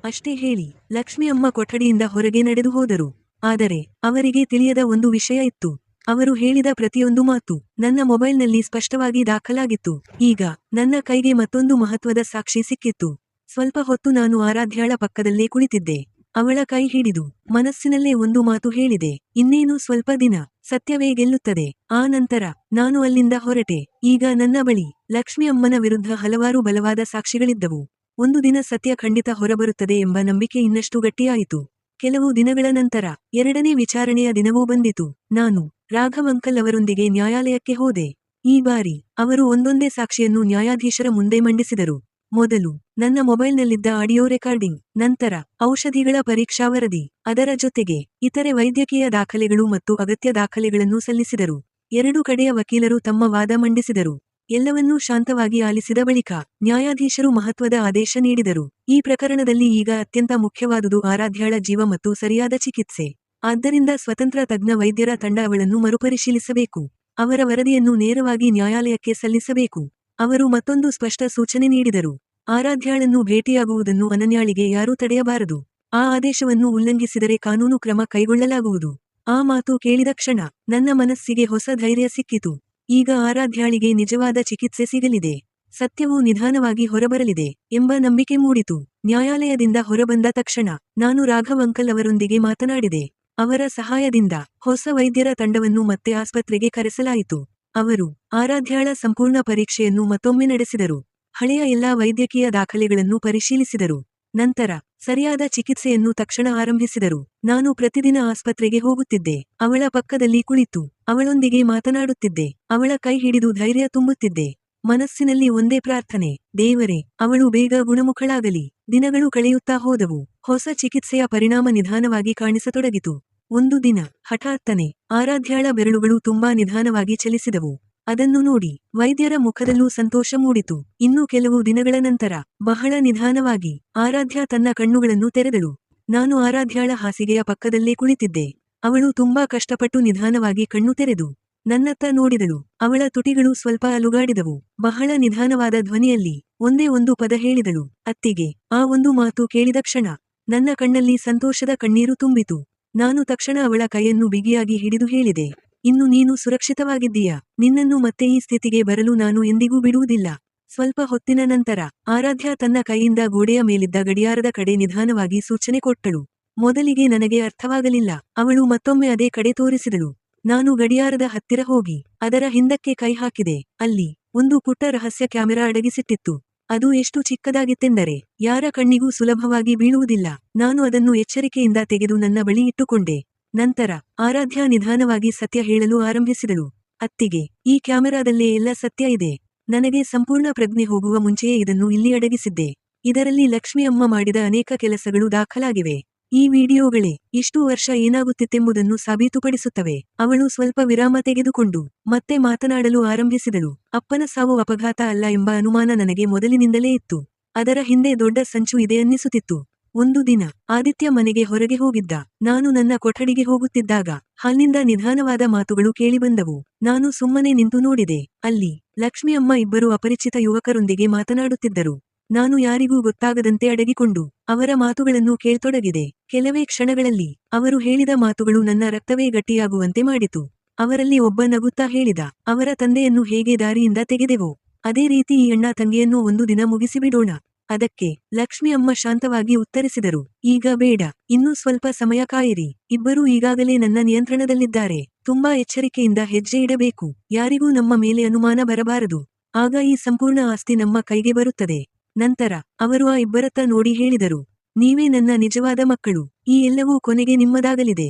ಅಷ್ಟೇ ಹೇಳಿ ಲಕ್ಷ್ಮಿ ಅಮ್ಮ ಕೊಠಡಿಯಿಂದ ಹೊರಗೆ ನಡೆದು ಹೋದರು. ಆದರೆ ಅವರಿಗೆ ತಿಳಿಯದ ಒಂದು ವಿಷಯ ಇತ್ತು. ಅವರು ಹೇಳಿದ ಪ್ರತಿಯೊಂದು ಮಾತು ನನ್ನ ಮೊಬೈಲ್ನಲ್ಲಿ ಸ್ಪಷ್ಟವಾಗಿ ದಾಖಲಾಗಿತ್ತು. ಈಗ ನನ್ನ ಕೈಗೆ ಮತ್ತೊಂದು ಮಹತ್ವದ ಸಾಕ್ಷಿ ಸಿಕ್ಕಿತ್ತು. ಸ್ವಲ್ಪ ಹೊತ್ತು ನಾನು ಆರಾಧ್ಯಾಳ ಪಕ್ಕದಲ್ಲೇ ಕುಳಿತಿದ್ದೆ. ಅವಳ ಕೈ ಹಿಡಿದು ಮನಸ್ಸಿನಲ್ಲೇ ಒಂದು ಮಾತು ಹೇಳಿದೆ, ಇನ್ನೇನು ಸ್ವಲ್ಪ ದಿನ ಸತ್ಯವೇ ಗೆಲ್ಲುತ್ತದೆ. ಆ ನಂತರ ನಾನು ಅಲ್ಲಿಂದ ಹೊರಟೆ. ಈಗ ನನ್ನ ಬಳಿ ಲಕ್ಷ್ಮಿ ಅಮ್ಮನ ವಿರುದ್ಧ ಹಲವಾರು ಬಲವಾದ ಸಾಕ್ಷಿಗಳಿದ್ದವು. ಒಂದು ದಿನ ಸತ್ಯ ಖಂಡಿತ ಹೊರಬರುತ್ತದೆ ಎಂಬ ನಂಬಿಕೆ ಇನ್ನಷ್ಟು ಗಟ್ಟಿಯಾಯಿತು. ಕೆಲವು ದಿನಗಳ ನಂತರ ಎರಡನೇ ವಿಚಾರಣೆಯ ದಿನವೂ ಬಂದಿತು. ನಾನು ರಾಘವ್ ಅಂಕಲ್ ಅವರೊಂದಿಗೆ ನ್ಯಾಯಾಲಯಕ್ಕೆ ಹೋದೆ. ಈ ಬಾರಿ ಅವರು ಒಂದೊಂದೇ ಸಾಕ್ಷಿಯನ್ನು ನ್ಯಾಯಾಧೀಶರ ಮುಂದೆ ಮಂಡಿಸಿದರು. ಮೊದಲು ನನ್ನ ಮೊಬೈಲ್ನಲ್ಲಿದ್ದ ಆಡಿಯೋ ರೆಕಾರ್ಡಿಂಗ್, ನಂತರ ಔಷಧಿಗಳ ಪರೀಕ್ಷಾ ವರದಿ, ಅದರ ಜೊತೆಗೆ ಇತರೆ ವೈದ್ಯಕೀಯ ದಾಖಲೆಗಳು ಮತ್ತು ಅಗತ್ಯ ದಾಖಲೆಗಳನ್ನು ಸಲ್ಲಿಸಿದರು. ಎರಡೂ ಕಡೆಯ ವಕೀಲರು ತಮ್ಮ ವಾದ ಮಂಡಿಸಿದರು. ಎಲ್ಲವನ್ನೂ ಶಾಂತವಾಗಿ ಆಲಿಸಿದ ಬಳಿಕ ನ್ಯಾಯಾಧೀಶರು ಮಹತ್ವದ ಆದೇಶ ನೀಡಿದರು. ಈ ಪ್ರಕರಣದಲ್ಲಿ ಈಗ ಅತ್ಯಂತ ಮುಖ್ಯವಾದುದು ಆರಾಧ್ಯಾಳ ಜೀವ ಮತ್ತು ಸರಿಯಾದ ಚಿಕಿತ್ಸೆ. ಆದ್ದರಿಂದ ಸ್ವತಂತ್ರ ತಜ್ಞ ವೈದ್ಯರ ತಂಡ ಅವಳನ್ನು ಮರುಪರಿಶೀಲಿಸಬೇಕು. ಅವರ ವರದಿಯನ್ನು ನೇರವಾಗಿ ನ್ಯಾಯಾಲಯಕ್ಕೆ ಸಲ್ಲಿಸಬೇಕು. ಅವರು ಮತ್ತೊಂದು ಸ್ಪಷ್ಟ ಸೂಚನೆ ನೀಡಿದರು, ಆರಾಧ್ಯಾಳನ್ನು ಭೇಟಿಯಾಗುವುದನ್ನು ಅನನ್ಯಾಳಿಗೆ ಯಾರೂ ತಡೆಯಬಾರದು. ಆ ಆದೇಶವನ್ನು ಉಲ್ಲಂಘಿಸಿದರೆ ಕಾನೂನು ಕ್ರಮ ಕೈಗೊಳ್ಳಲಾಗುವುದು. ಆ ಮಾತು ಕೇಳಿದ ಕ್ಷಣ ನನ್ನ ಮನಸ್ಸಿಗೆ ಹೊಸ ಧೈರ್ಯ ಸಿಕ್ಕಿತು. ಈಗ ಆರಾಧ್ಯಾಳಿಗೆ ನಿಜವಾದ ಚಿಕಿತ್ಸೆ ಸಿಗಲಿದೆ, ಸತ್ಯವು ನಿಧಾನವಾಗಿ ಹೊರಬರಲಿದೆ ಎಂಬ ನಂಬಿಕೆ ಮೂಡಿತು. ನ್ಯಾಯಾಲಯದಿಂದ ಹೊರಬಂದ ತಕ್ಷಣ ನಾನು ರಾಘವ್ ಅಂಕಲ್ ಅವರೊಂದಿಗೆ ಮಾತನಾಡಿದೆ. ಅವರ ಸಹಾಯದಿಂದ ಹೊಸ ವೈದ್ಯರ ತಂಡವನ್ನು ಮತ್ತೆ ಆಸ್ಪತ್ರೆಗೆ ಕರೆಸಲಾಯಿತು. ಅವರು ಆರಾಧ್ಯಾಳ ಸಂಪೂರ್ಣ ಪರೀಕ್ಷೆಯನ್ನು ಮತ್ತೊಮ್ಮೆ ನಡೆಸಿದರು. ಹಳೆಯ ಎಲ್ಲಾ ವೈದ್ಯಕೀಯ ದಾಖಲೆಗಳನ್ನು ಪರಿಶೀಲಿಸಿದರು. ನಂತರ ಸರಿಯಾದ ಚಿಕಿತ್ಸೆಯನ್ನು ತಕ್ಷಣ ಆರಂಭಿಸಿದರು. ನಾನು ಪ್ರತಿದಿನ ಆಸ್ಪತ್ರೆಗೆ ಹೋಗುತ್ತಿದ್ದೆ. ಅವಳ ಪಕ್ಕದಲ್ಲಿ ಕುಳಿತು ಅವಳೊಂದಿಗೆ ಮಾತನಾಡುತ್ತಿದ್ದೆ. ಅವಳ ಕೈ ಹಿಡಿದು ಧೈರ್ಯ ತುಂಬುತ್ತಿದ್ದೆ. ಮನಸ್ಸಿನಲ್ಲಿ ಒಂದೇ ಪ್ರಾರ್ಥನೆ, ದೇವರೇ, ಅವಳು ಬೇಗ ಗುಣಮುಖಳಾಗಲಿ. ದಿನಗಳು ಕಳೆಯುತ್ತಾ ಹೋದವು. ಹೊಸ ಚಿಕಿತ್ಸೆಯ ಪರಿಣಾಮ ನಿಧಾನವಾಗಿ ಕಾಣಿಸತೊಡಗಿತು. ಒಂದು ದಿನ ಹಠಾತ್ತನೆ ಆರಾಧ್ಯಾಳ ಬೆರಳುಗಳು ತುಂಬಾ ನಿಧಾನವಾಗಿ ಚಲಿಸಿದವು. ಅದನ್ನು ನೋಡಿ ವೈದ್ಯರ ಮುಖದಲ್ಲೂ ಸಂತೋಷ ಮೂಡಿತು. ಇನ್ನು ಕೆಲವು ದಿನಗಳ ನಂತರ ಬಹಳ ನಿಧಾನವಾಗಿ ಆರಾಧ್ಯ ತನ್ನ ಕಣ್ಣುಗಳನ್ನು ತೆರೆದಳು. ನಾನು ಆರಾಧ್ಯಾಳ ಹಾಸಿಗೆಯ ಪಕ್ಕದಲ್ಲೇ ಕುಳಿತಿದ್ದೆ. ಅವಳು ತುಂಬಾ ಕಷ್ಟಪಟ್ಟು ನಿಧಾನವಾಗಿ ಕಣ್ಣು ತೆರೆದು ನನ್ನತ್ತ ನೋಡಿದಳು. ಅವಳ ತುಟಿಗಳು ಸ್ವಲ್ಪ ಅಲುಗಾಡಿದವು. ಬಹಳ ನಿಧಾನವಾದ ಧ್ವನಿಯಲ್ಲಿ ಒಂದೇ ಒಂದು ಪದ ಹೇಳಿದಳು, ಅತ್ತಿಗೆ. ಆ ಒಂದು ಮಾತು ಕೇಳಿದ ಕ್ಷಣ ನನ್ನ ಕಣ್ಣಲ್ಲಿ ಸಂತೋಷದ ಕಣ್ಣೀರು ತುಂಬಿತು. ನಾನು ತಕ್ಷಣ ಅವಳ ಕೈಯನ್ನು ಬಿಗಿಯಾಗಿ ಹಿಡಿದು ಹೇಳಿದೆ, ಇನ್ನು ನೀನು ಸುರಕ್ಷಿತವಾಗಿದ್ದೀಯಾ? ನಿನ್ನನ್ನು ಮತ್ತೆ ಈ ಸ್ಥಿತಿಗೆ ಬರಲು ನಾನು ಎಂದಿಗೂ ಬಿಡುವುದಿಲ್ಲ. ಸ್ವಲ್ಪ ಹೊತ್ತಿನ ನಂತರ ಆರಾಧ್ಯ ತನ್ನ ಕೈಯಿಂದ ಗೋಡೆಯ ಮೇಲಿದ್ದ ಗಡಿಯಾರದ ಕಡೆ ನಿಧಾನವಾಗಿ ಸೂಚನೆ ಕೊಟ್ಟಳು. ಮೊದಲಿಗೆ ನನಗೆ ಅರ್ಥವಾಗಲಿಲ್ಲ. ಅವಳು ಮತ್ತೊಮ್ಮೆ ಅದೇ ಕಡೆ ತೋರಿಸಿದಳು. ನಾನು ಗಡಿಯಾರದ ಹತ್ತಿರ ಹೋಗಿ ಅದರ ಹಿಂದಕ್ಕೆ ಕೈ ಹಾಕಿದೆ. ಅಲ್ಲಿ ಒಂದು ಪುಟ್ಟ ರಹಸ್ಯ ಕ್ಯಾಮೆರಾ ಅಡಗಿಸಿಟ್ಟಿತ್ತು. ಅದು ಎಷ್ಟು ಚಿಕ್ಕದಾಗಿತ್ತೆಂದರೆ ಯಾರ ಕಣ್ಣಿಗೂ ಸುಲಭವಾಗಿ ಬೀಳುವುದಿಲ್ಲ. ನಾನು ಅದನ್ನು ಎಚ್ಚರಿಕೆಯಿಂದ ತೆಗೆದು ನನ್ನ ಬಳಿ ಇಟ್ಟುಕೊಂಡೆ. ನಂತರ ಆರಾಧ್ಯ ನಿಧಾನವಾಗಿ ಸತ್ಯ ಹೇಳಲು ಆರಂಭಿಸಿದಳು. ಅತ್ತಿಗೆ, ಈ ಕ್ಯಾಮೆರಾದಲ್ಲೇ ಎಲ್ಲ ಸತ್ಯ ಇದೆ. ನನಗೆ ಸಂಪೂರ್ಣ ಪ್ರಜ್ಞೆ ಹೋಗುವ ಮುಂಚೆಯೇ ಇದನ್ನು ಇಲ್ಲಿ ಅಡಗಿಸಿದ್ದೆ. ಇದರಲ್ಲಿ ಲಕ್ಷ್ಮಿ ಅಮ್ಮ ಮಾಡಿದ ಅನೇಕ ಕೆಲಸಗಳು ದಾಖಲಾಗಿವೆ. ಈ ವಿಡಿಯೋಗಳೇ ಇಷ್ಟು ವರ್ಷ ಏನಾಗುತ್ತಿತ್ತೆಂಬುದನ್ನು ಸಾಬೀತುಪಡಿಸುತ್ತವೆ. ಅವಳು ಸ್ವಲ್ಪ ವಿರಾಮ ತೆಗೆದುಕೊಂಡು ಮತ್ತೆ ಮಾತನಾಡಲು ಆರಂಭಿಸಿದಳು. ಅಪ್ಪನ ಸಾವು ಅಪಘಾತ ಅಲ್ಲ ಎಂಬ ಅನುಮಾನ ನನಗೆ ಮೊದಲಿನಿಂದಲೇ ಇತ್ತು. ಅದರ ಹಿಂದೆ ದೊಡ್ಡ ಸಂಚು ಇದೆ ಅನ್ನಿಸುತ್ತಿತ್ತು. ಒಂದು ದಿನ ಆದಿತ್ಯ ಮನೆಗೆ ಹೊರಗೆ ಹೋಗಿದ್ದ. ನಾನು ನನ್ನ ಕೊಠಡಿಗೆ ಹೋಗುತ್ತಿದ್ದಾಗ ಅಲ್ಲಿಂದ ನಿಧಾನವಾದ ಮಾತುಗಳು ಕೇಳಿಬಂದವು. ನಾನು ಸುಮ್ಮನೆ ನಿಂತು ನೋಡಿದೆ. ಅಲ್ಲಿ ಲಕ್ಷ್ಮಿ ಅಮ್ಮ ಇಬ್ಬರು ಅಪರಿಚಿತ ಯುವಕರೊಂದಿಗೆ ಮಾತನಾಡುತ್ತಿದ್ದರು. ನಾನು ಯಾರಿಗೂ ಗೊತ್ತಾಗದಂತೆ ಅಡಗಿಕೊಂಡು ಅವರ ಮಾತುಗಳನ್ನು ಕೇಳ್ತೊಡಗಿದೆ. ಕೆಲವೇ ಕ್ಷಣಗಳಲ್ಲಿ ಅವರು ಹೇಳಿದ ಮಾತುಗಳು ನನ್ನ ರಕ್ತವೇ ಗಟ್ಟಿಯಾಗುವಂತೆ ಮಾಡಿತು. ಅವರಲ್ಲಿ ಒಬ್ಬ ನಗುತ್ತಾ ಹೇಳಿದ, ಅವರ ತಂದೆಯನ್ನು ಹೇಗೆ ದಾರಿಯಿಂದ ತೆಗೆದೆವೋ ಅದೇ ರೀತಿ ಈ ಅಣ್ಣ ತಂಗಿಯನ್ನು ಒಂದು ದಿನ ಮುಗಿಸಿಬಿಡೋಣ. ಅದಕ್ಕೆ ಲಕ್ಷ್ಮಿ ಅಮ್ಮ ಶಾಂತವಾಗಿ ಉತ್ತರಿಸಿದರು, ಈಗ ಬೇಡ, ಇನ್ನೂ ಸ್ವಲ್ಪ ಸಮಯ ಕಾಯಿರಿ. ಇಬ್ಬರೂ ಈಗಾಗಲೇ ನನ್ನ ನಿಯಂತ್ರಣದಲ್ಲಿದ್ದಾರೆ. ತುಂಬಾ ಎಚ್ಚರಿಕೆಯಿಂದ ಹೆಜ್ಜೆ ಇಡಬೇಕು. ಯಾರಿಗೂ ನಮ್ಮ ಮೇಲೆ ಅನುಮಾನ ಬರಬಾರದು. ಆಗ ಈ ಸಂಪೂರ್ಣ ಆಸ್ತಿ ನಮ್ಮ ಕೈಗೆ ಬರುತ್ತದೆ. ನಂತರ ಅವರು ಆ ಇಬ್ಬರತ್ತ ನೋಡಿ ಹೇಳಿದರು, ನೀವೇ ನನ್ನ ನಿಜವಾದ ಮಕ್ಕಳು. ಈ ಎಲ್ಲವೂ ಕೊನೆಗೆ ನಿಮ್ಮದಾಗಲಿದೆ.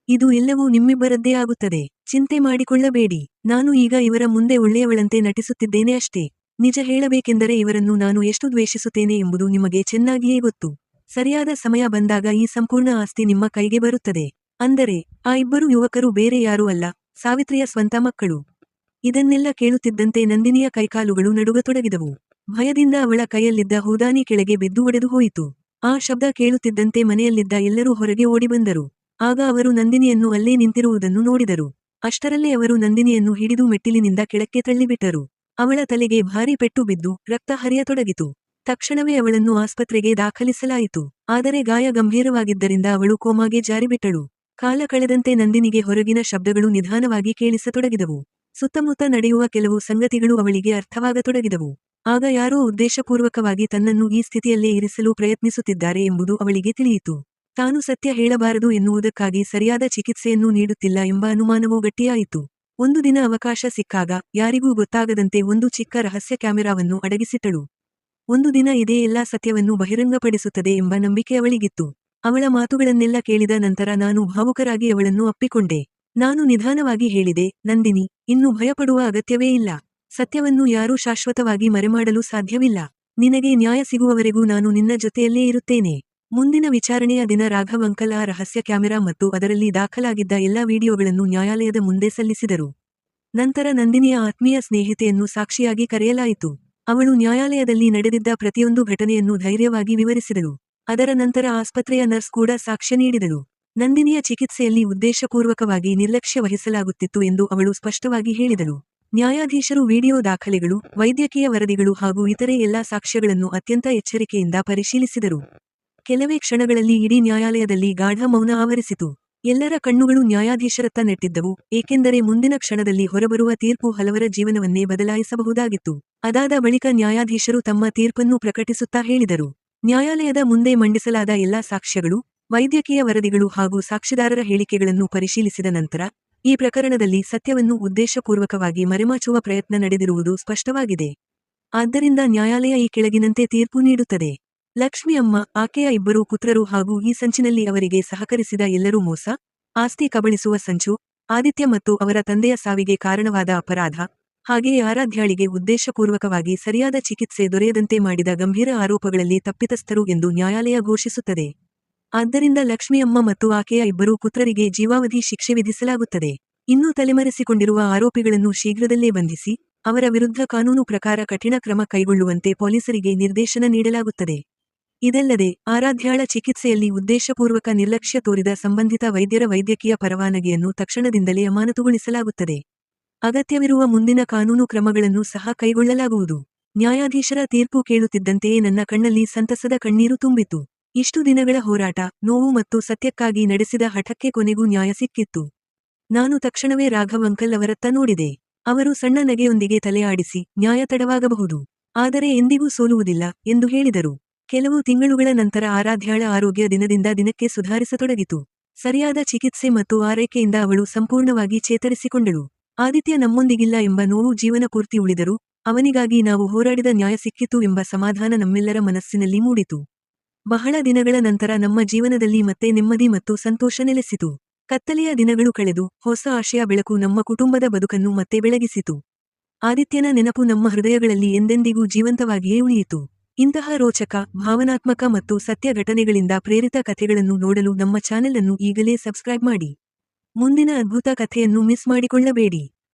ಇದು ಎಲ್ಲವೂ ನಿಮ್ಮಿಬ್ಬರದ್ದೇ ಆಗುತ್ತದೆ. ಚಿಂತೆ ಮಾಡಿಕೊಳ್ಳಬೇಡಿ. ನಾನು ಈಗ ಇವರ ಮುಂದೆ ಒಳ್ಳೆಯವಳಂತೆ ನಟಿಸುತ್ತಿದ್ದೇನೆ ಅಷ್ಟೇ. ನಿಜ ಹೇಳಬೇಕೆಂದರೆ ಇವರನ್ನು ನಾನು ಎಷ್ಟು ದ್ವೇಷಿಸುತ್ತೇನೆ ಎಂಬುದು ನಿಮಗೆ ಚೆನ್ನಾಗಿಯೇ ಗೊತ್ತು. ಸರಿಯಾದ ಸಮಯ ಬಂದಾಗ ಈ ಸಂಪೂರ್ಣ ಆಸ್ತಿ ನಿಮ್ಮ ಕೈಗೆ ಬರುತ್ತದೆ. ಅಂದರೆ ಆ ಇಬ್ಬರು ಯುವಕರು ಬೇರೆ ಯಾರೂ ಅಲ್ಲ, ಸಾವಿತ್ರಿಯ ಸ್ವಂತ ಮಕ್ಕಳು. ಇದನ್ನೆಲ್ಲ ಕೇಳುತ್ತಿದ್ದಂತೆ ನಂದಿನಿಯ ಕೈಕಾಲುಗಳು ನಡುಗತೊಡಗಿದವು. ಭಯದಿಂದ ಅವಳ ಕೈಯಲ್ಲಿದ್ದ ಹೂದಾನಿ ಕೆಳಗೆ ಬಿದ್ದು ಒಡೆದು ಹೋಯಿತು. ಆ ಶಬ್ದ ಕೇಳುತ್ತಿದ್ದಂತೆ ಮನೆಯಲ್ಲಿದ್ದ ಎಲ್ಲರೂ ಹೊರಗೆ ಓಡಿಬಂದರು. ಆಗ ಅವರು ನಂದಿನಿಯನ್ನು ಅಲ್ಲೇ ನಿಂತಿರುವುದನ್ನು ನೋಡಿದರು. ಅಷ್ಟರಲ್ಲೇ ಅವರು ನಂದಿನಿಯನ್ನು ಹಿಡಿದು ಮೆಟ್ಟಿಲಿನಿಂದ ಕೆಳಕ್ಕೆ ತಳ್ಳಿಬಿಟ್ಟರು. ಅವಳ ತಲೆಗೆ ಭಾರಿ ಪೆಟ್ಟು ಬಿದ್ದು ರಕ್ತ ಹರಿಯತೊಡಗಿತು. ತಕ್ಷಣವೇ ಅವಳನ್ನು ಆಸ್ಪತ್ರೆಗೆ ದಾಖಲಿಸಲಾಯಿತು. ಆದರೆ ಗಾಯ ಗಂಭೀರವಾಗಿದ್ದರಿಂದ ಅವಳು ಕೋಮಾಗೆ ಜಾರಿಬಿಟ್ಟಳು. ಕಾಲ ಕಳೆದಂತೆ ನಂದಿನಿಗೆ ಹೊರಗಿನ ಶಬ್ದಗಳು ನಿಧಾನವಾಗಿ ಕೇಳಿಸತೊಡಗಿದವು. ಸುತ್ತಮುತ್ತ ನಡೆಯುವ ಕೆಲವು ಸಂಗತಿಗಳು ಅವಳಿಗೆ ಅರ್ಥವಾಗತೊಡಗಿದವು. ಆಗ ಯಾರೋ ಉದ್ದೇಶಪೂರ್ವಕವಾಗಿ ತನ್ನನ್ನು ಈ ಸ್ಥಿತಿಯಲ್ಲೇ ಇರಿಸಲು ಪ್ರಯತ್ನಿಸುತ್ತಿದ್ದಾರೆ ಎಂಬುದು ಅವಳಿಗೆ ತಿಳಿಯಿತು. ತಾನು ಸತ್ಯ ಹೇಳಬಾರದು ಎನ್ನುವುದಕ್ಕಾಗಿ ಸರಿಯಾದ ಚಿಕಿತ್ಸೆಯನ್ನು ನೀಡುತ್ತಿಲ್ಲ ಎಂಬ ಅನುಮಾನವೂ ಗಟ್ಟಿಯಾಯಿತು. ಒಂದು ದಿನ ಅವಕಾಶ ಸಿಕ್ಕಾಗ ಯಾರಿಗೂ ಗೊತ್ತಾಗದಂತೆ ಒಂದು ಚಿಕ್ಕ ರಹಸ್ಯ ಕ್ಯಾಮೆರಾವನ್ನು ಅಡಗಿಸಿಟ್ಟಳು. ಒಂದು ದಿನ ಇದೇ ಎಲ್ಲಾ ಸತ್ಯವನ್ನು ಬಹಿರಂಗಪಡಿಸುತ್ತದೆ ಎಂಬ ನಂಬಿಕೆ ಅವಳಿಗಿತ್ತು. ಅವಳ ಮಾತುಗಳನ್ನೆಲ್ಲ ಕೇಳಿದ ನಂತರ ನಾನು ಭಾವುಕರಾಗಿ ಅವಳನ್ನು ಅಪ್ಪಿಕೊಂಡೆ. ನಾನು ನಿಧಾನವಾಗಿ ಹೇಳಿದೆ, ನಂದಿನಿ, ಇನ್ನು ಭಯಪಡುವ ಅಗತ್ಯವೇ ಇಲ್ಲ. ಸತ್ಯವನ್ನು ಯಾರೂ ಶಾಶ್ವತವಾಗಿ ಮರೆಮಾಡಲು ಸಾಧ್ಯವಿಲ್ಲ. ನಿನಗೆ ನ್ಯಾಯ ಸಿಗುವವರೆಗೂ ನಾನು ನಿನ್ನ ಜೊತೆಯಲ್ಲೇ ಇರುತ್ತೇನೆ. ಮುಂದಿನ ವಿಚಾರಣೆಯ ದಿನ ರಾಘವ್ ಅಂಕಲ್ ಆ ರಹಸ್ಯ ಕ್ಯಾಮೆರಾ ಮತ್ತು ಅದರಲ್ಲಿ ದಾಖಲಾಗಿದ್ದ ಎಲ್ಲಾ ವಿಡಿಯೋಗಳನ್ನು ನ್ಯಾಯಾಲಯದ ಮುಂದೆ ಸಲ್ಲಿಸಿದರು. ನಂತರ ನಂದಿನಿಯ ಆತ್ಮೀಯ ಸ್ನೇಹಿತೆಯನ್ನು ಸಾಕ್ಷಿಯಾಗಿ ಕರೆಯಲಾಯಿತು. ಅವಳು ನ್ಯಾಯಾಲಯದಲ್ಲಿ ನಡೆದಿದ್ದ ಪ್ರತಿಯೊಂದು ಘಟನೆಯನ್ನು ಧೈರ್ಯವಾಗಿ ವಿವರಿಸಿದಳು. ಅದರ ನಂತರ ಆಸ್ಪತ್ರೆಯ ನರ್ಸ್ ಕೂಡ ಸಾಕ್ಷ್ಯ ನೀಡಿದಳು. ನಂದಿನಿಯ ಚಿಕಿತ್ಸೆಯಲ್ಲಿ ಉದ್ದೇಶಪೂರ್ವಕವಾಗಿ ನಿರ್ಲಕ್ಷ್ಯ ವಹಿಸಲಾಗುತ್ತಿತ್ತು ಎಂದು ಅವಳು ಸ್ಪಷ್ಟವಾಗಿ ಹೇಳಿದಳು. ನ್ಯಾಯಾಧೀಶರು ವಿಡಿಯೋ ದಾಖಲೆಗಳು, ವೈದ್ಯಕೀಯ ವರದಿಗಳು ಹಾಗೂ ಇತರೆ ಎಲ್ಲಾ ಸಾಕ್ಷ್ಯಗಳನ್ನು ಅತ್ಯಂತ ಎಚ್ಚರಿಕೆಯಿಂದ ಪರಿಶೀಲಿಸಿದರು. ಕೆಲವೇ ಕ್ಷಣಗಳಲ್ಲಿ ಇಡೀ ನ್ಯಾಯಾಲಯದಲ್ಲಿ ಗಾಢ ಮೌನ ಆವರಿಸಿತು. ಎಲ್ಲರ ಕಣ್ಣುಗಳು ನ್ಯಾಯಾಧೀಶರತ್ತ ನೆಟ್ಟಿದ್ದವು, ಏಕೆಂದರೆ ಮುಂದಿನ ಕ್ಷಣದಲ್ಲಿ ಹೊರಬರುವ ತೀರ್ಪು ಹಲವರ ಜೀವನವನ್ನೇ ಬದಲಾಯಿಸಬಹುದಾಗಿತ್ತು. ಅದಾದ ಬಳಿಕ ನ್ಯಾಯಾಧೀಶರು ತಮ್ಮ ತೀರ್ಪನ್ನು ಪ್ರಕಟಿಸುತ್ತಾ ಹೇಳಿದರು, ನ್ಯಾಯಾಲಯದ ಮುಂದೆ ಮಂಡಿಸಲಾದ ಎಲ್ಲಾ ಸಾಕ್ಷ್ಯಗಳು, ವೈದ್ಯಕೀಯ ವರದಿಗಳು ಹಾಗೂ ಸಾಕ್ಷಿದಾರರ ಹೇಳಿಕೆಗಳನ್ನು ಪರಿಶೀಲಿಸಿದ ನಂತರ ಈ ಪ್ರಕರಣದಲ್ಲಿ ಸತ್ಯವನ್ನು ಉದ್ದೇಶಪೂರ್ವಕವಾಗಿ ಮರೆಮಾಚುವ ಪ್ರಯತ್ನ ನಡೆದಿರುವುದು ಸ್ಪಷ್ಟವಾಗಿದೆ. ಆದ್ದರಿಂದ ನ್ಯಾಯಾಲಯ ಈ ಕೆಳಗಿನಂತೆ ತೀರ್ಪು ನೀಡುತ್ತದೆ. ಲಕ್ಷ್ಮಿ ಅಮ್ಮ, ಆಕೆಯ ಇಬ್ಬರು ಪುತ್ರರು ಹಾಗೂ ಈ ಸಂಚಿನಲ್ಲಿ ಅವರಿಗೆ ಸಹಕರಿಸಿದ ಎಲ್ಲರೂ ಮೋಸ, ಆಸ್ತಿ ಕಬಳಿಸುವ ಸಂಚು, ಆದಿತ್ಯ ಮತ್ತು ಅವರ ತಂದೆಯ ಸಾವಿಗೆ ಕಾರಣವಾದ ಅಪರಾಧ, ಹಾಗೆಯೇ ಆರಾಧ್ಯಾಳಿಗೆ ಉದ್ದೇಶಪೂರ್ವಕವಾಗಿ ಸರಿಯಾದ ಚಿಕಿತ್ಸೆ ದೊರೆಯದಂತೆ ಮಾಡಿದ ಗಂಭೀರ ಆರೋಪಗಳಲ್ಲಿ ತಪ್ಪಿತಸ್ಥರು ಎಂದು ನ್ಯಾಯಾಲಯ ಘೋಷಿಸುತ್ತದೆ. ಆದ್ದರಿಂದ ಲಕ್ಷ್ಮಿ ಅಮ್ಮ ಮತ್ತು ಆಕೆಯ ಇಬ್ಬರು ಪುತ್ರರಿಗೆ ಜೀವಾವಧಿ ಶಿಕ್ಷೆ ವಿಧಿಸಲಾಗುತ್ತದೆ. ಇನ್ನೂ ತಲೆಮರೆಸಿಕೊಂಡಿರುವ ಆರೋಪಿಗಳನ್ನು ಶೀಘ್ರದಲ್ಲೇ ಬಂಧಿಸಿ ಅವರ ವಿರುದ್ಧ ಕಾನೂನು ಪ್ರಕಾರ ಕಠಿಣ ಕ್ರಮ ಕೈಗೊಳ್ಳುವಂತೆ ಪೊಲೀಸರಿಗೆ ನಿರ್ದೇಶನ ನೀಡಲಾಗುತ್ತದೆ. ಇದಲ್ಲದೆ ಆರಾಧ್ಯಾಳ ಚಿಕಿತ್ಸೆಯಲ್ಲಿ ಉದ್ದೇಶಪೂರ್ವಕ ನಿರ್ಲಕ್ಷ್ಯ ತೋರಿದ ಸಂಬಂಧಿತ ವೈದ್ಯರ ವೈದ್ಯಕೀಯ ಪರವಾನಗಿಯನ್ನು ತಕ್ಷಣದಿಂದಲೇ ಅಮಾನತುಗೊಳಿಸಲಾಗುತ್ತದೆ. ಅಗತ್ಯವಿರುವ ಮುಂದಿನ ಕಾನೂನು ಕ್ರಮಗಳನ್ನು ಸಹ ಕೈಗೊಳ್ಳಲಾಗುವುದು. ನ್ಯಾಯಾಧೀಶರ ತೀರ್ಪು ಕೇಳುತ್ತಿದ್ದಂತೆಯೇ ನನ್ನ ಕಣ್ಣಲ್ಲಿ ಸಂತಸದ ಕಣ್ಣೀರು ತುಂಬಿತು. ಇಷ್ಟು ದಿನಗಳ ಹೋರಾಟ, ನೋವು ಮತ್ತು ಸತ್ಯಕ್ಕಾಗಿ ನಡೆಸಿದ ಹಠಕ್ಕೆ ಕೊನೆಗೂ ನ್ಯಾಯ ಸಿಕ್ಕಿತ್ತು. ನಾನು ತಕ್ಷಣವೇ ರಾಘವ್ ಅಂಕಲ್ ಅವರತ್ತ ನೋಡಿದೆ. ಅವರು ಸಣ್ಣ ನಗೆಯೊಂದಿಗೆ ತಲೆಯಾಡಿಸಿ, ನ್ಯಾಯ ತಡವಾಗಬಹುದು, ಆದರೆ ಎಂದಿಗೂ ಸೋಲುವುದಿಲ್ಲ ಎಂದು ಹೇಳಿದರು. ಕೆಲವು ತಿಂಗಳುಗಳ ನಂತರ ಆರಾಧ್ಯಾಳ ಆರೋಗ್ಯ ದಿನದಿಂದ ದಿನಕ್ಕೆ ಸುಧಾರಿಸತೊಡಗಿತು. ಸರಿಯಾದ ಚಿಕಿತ್ಸೆ ಮತ್ತು ಆರೈಕೆಯಿಂದ ಅವಳು ಸಂಪೂರ್ಣವಾಗಿ ಚೇತರಿಸಿಕೊಂಡಳು. ಆದಿತ್ಯ ನಮ್ಮೊಂದಿಗಿಲ್ಲ ಎಂಬ ನೋವು ಜೀವನ ಪೂರ್ತಿ ಉಳಿದರೂ ಅವನಿಗಾಗಿ ನಾವು ಹೋರಾಡಿದ ನ್ಯಾಯ ಸಿಕ್ಕಿತು ಎಂಬ ಸಮಾಧಾನ ನಮ್ಮೆಲ್ಲರ ಮನಸ್ಸಿನಲ್ಲಿ ಮೂಡಿತು. ಬಹಳ ದಿನಗಳ ನಂತರ ನಮ್ಮ ಜೀವನದಲ್ಲಿ ಮತ್ತೆ ನೆಮ್ಮದಿ ಮತ್ತು ಸಂತೋಷ ನೆಲೆಸಿತು. ಕತ್ತಲೆಯ ದಿನಗಳು ಕಳೆದು ಹೊಸ ಆಶಯ ಬೆಳಕು ನಮ್ಮ ಕುಟುಂಬದ ಬದುಕನ್ನು ಮತ್ತೆ ಬೆಳಗಿಸಿತು. ಆದಿತ್ಯನ ನೆನಪು ನಮ್ಮ ಹೃದಯಗಳಲ್ಲಿ ಎಂದೆಂದಿಗೂ ಜೀವಂತವಾಗಿಯೇ ಉಳಿಯಿತು. ಇಂತಹ ರೋಚಕ, ಭಾವನಾತ್ಮಕ ಮತ್ತು ಸತ್ಯ ಘಟನೆಗಳಿಂದ ಪ್ರೇರಿತ ಕಥೆಗಳನ್ನು ನೋಡಲು ನಮ್ಮ ಚಾನೆಲ್ ಅನ್ನು ಈಗಲೇ ಸಬ್ಸ್ಕ್ರೈಬ್ ಮಾಡಿ. ಮುಂದಿನ ಅದ್ಭುತ ಕಥೆಯನ್ನು ಮಿಸ್ ಮಾಡಿಕೊಳ್ಳಬೇಡಿ.